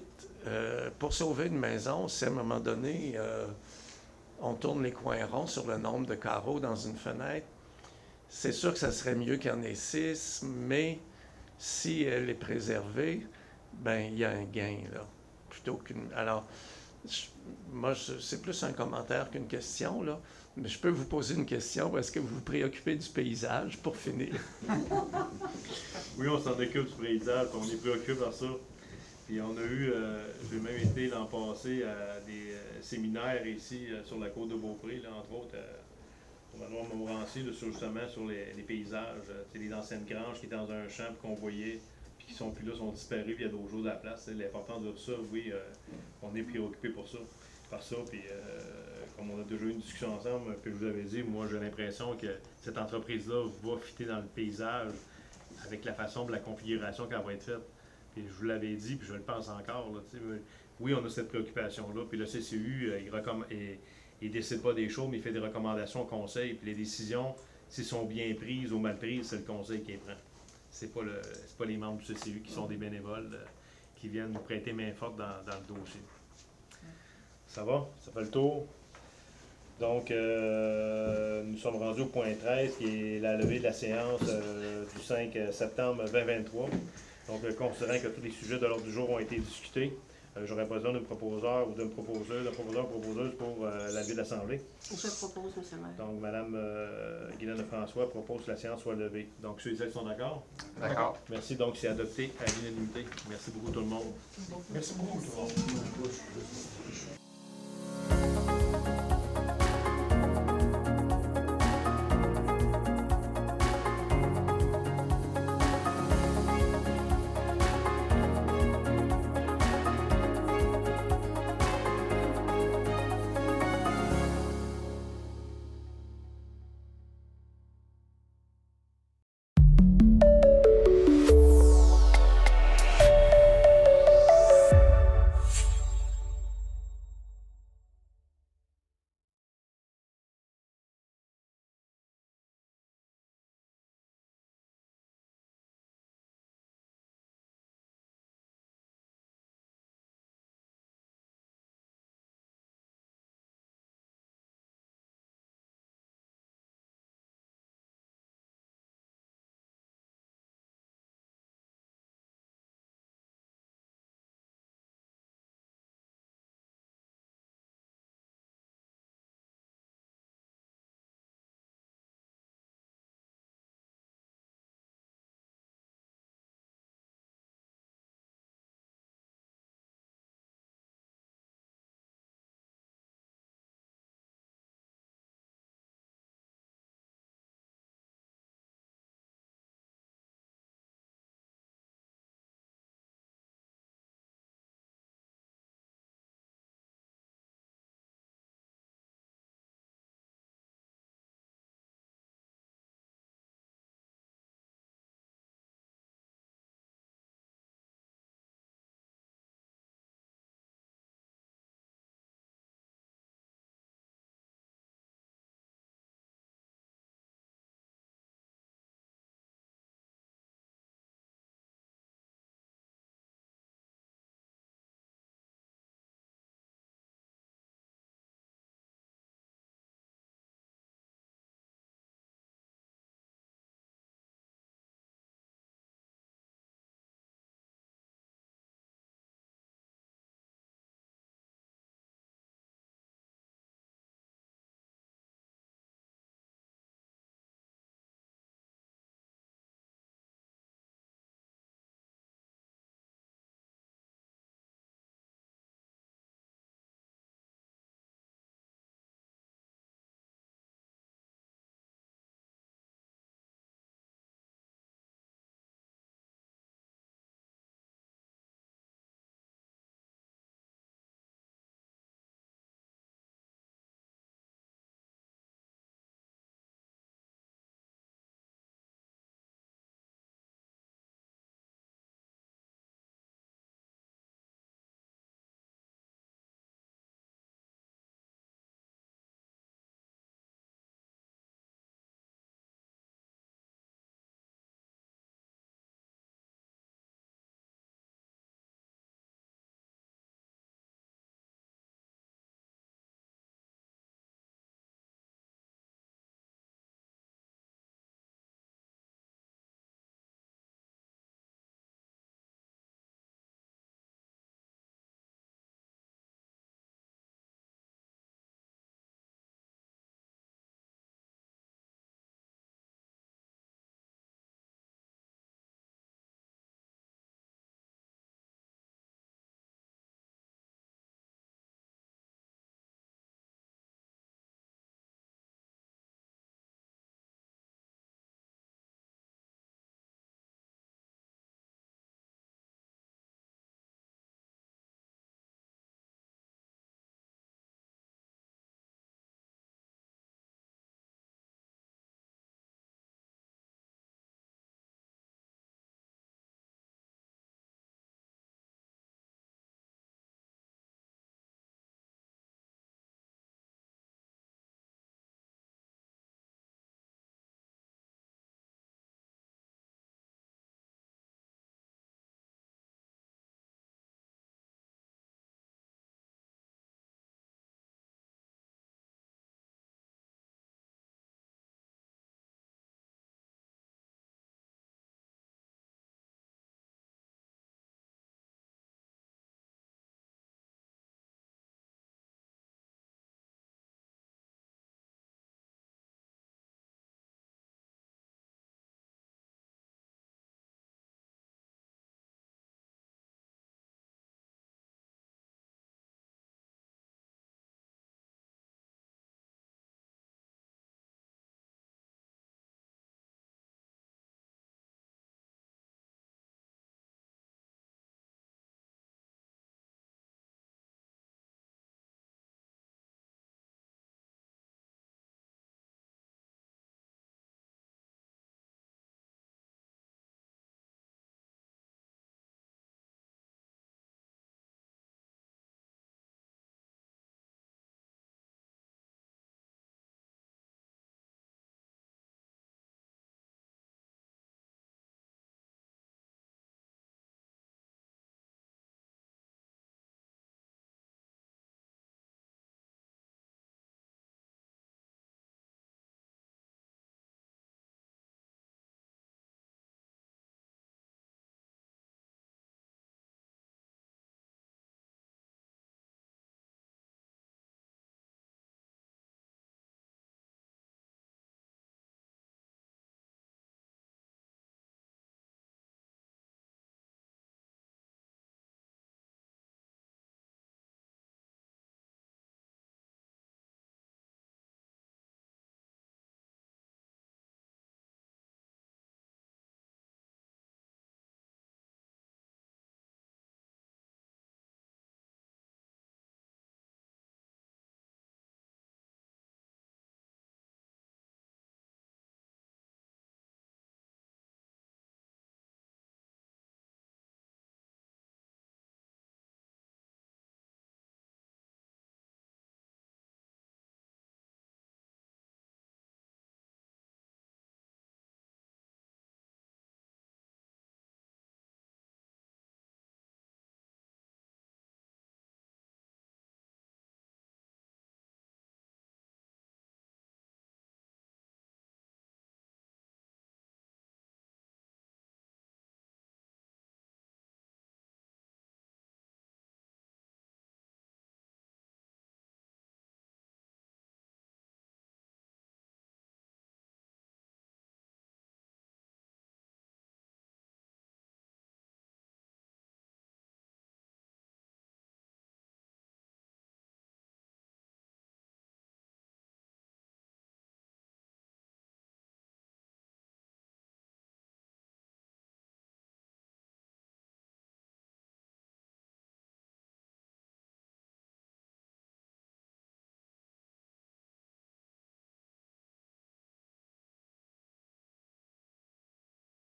pour sauver une maison, si à un moment donné, on tourne les coins ronds sur le nombre de carreaux dans une fenêtre, c'est sûr que ça serait mieux qu'il y en ait 6, mais si elle est préservée, ben il y a un gain, là, plutôt qu'une... Alors, moi, c'est plus un commentaire qu'une question, là, mais je peux vous poser une question. Est-ce que vous vous préoccupez du paysage, pour finir? Oui, on s'en occupe du paysage, on est préoccupé par ça. Puis on a eu, j'ai même été l'an passé à des séminaires ici sur la côte de Beaupré, là, entre autres, au manoir Montmorency, justement sur les paysages. Les anciennes granges qui étaient dans un champ qu'on voyait, puis qui sont plus là, sont disparus, puis il y a d'autres choses à la place. L'importance de ça, oui, on est préoccupé par ça. Puis comme on a déjà eu une discussion ensemble, que je vous avais dit, moi j'ai l'impression que cette entreprise-là va fitter dans le paysage avec la façon de la configuration qu'elle va être faite. Puis je vous l'avais dit, puis je le pense encore. Là, oui, on a cette préoccupation-là. Puis le CCU, il ne décide pas des choses, mais il fait des recommandations au conseil. Puis les décisions, s'ils sont bien prises ou mal prises, c'est le conseil qui les prend. C'est pas les membres du CCU qui sont des bénévoles qui viennent nous prêter main forte dans le dossier. Ça va? Ça fait le tour? Donc, nous sommes rendus au point 13, qui est la levée de la séance du 5 septembre 2023. Donc, considérant que tous les sujets de l'ordre du jour ont été discutés, j'aurais besoin d'un proposeur ou d'un proposeuse pour la vie de l'Assemblée. Je propose, M. le maire. Donc, Mme Guylaine Lefrançois propose que la séance soit levée. Donc, ceux et celles qui sont d'accord? D'accord. Merci. Donc, c'est adopté à l'unanimité. Merci beaucoup tout le monde. Merci beaucoup tout le monde.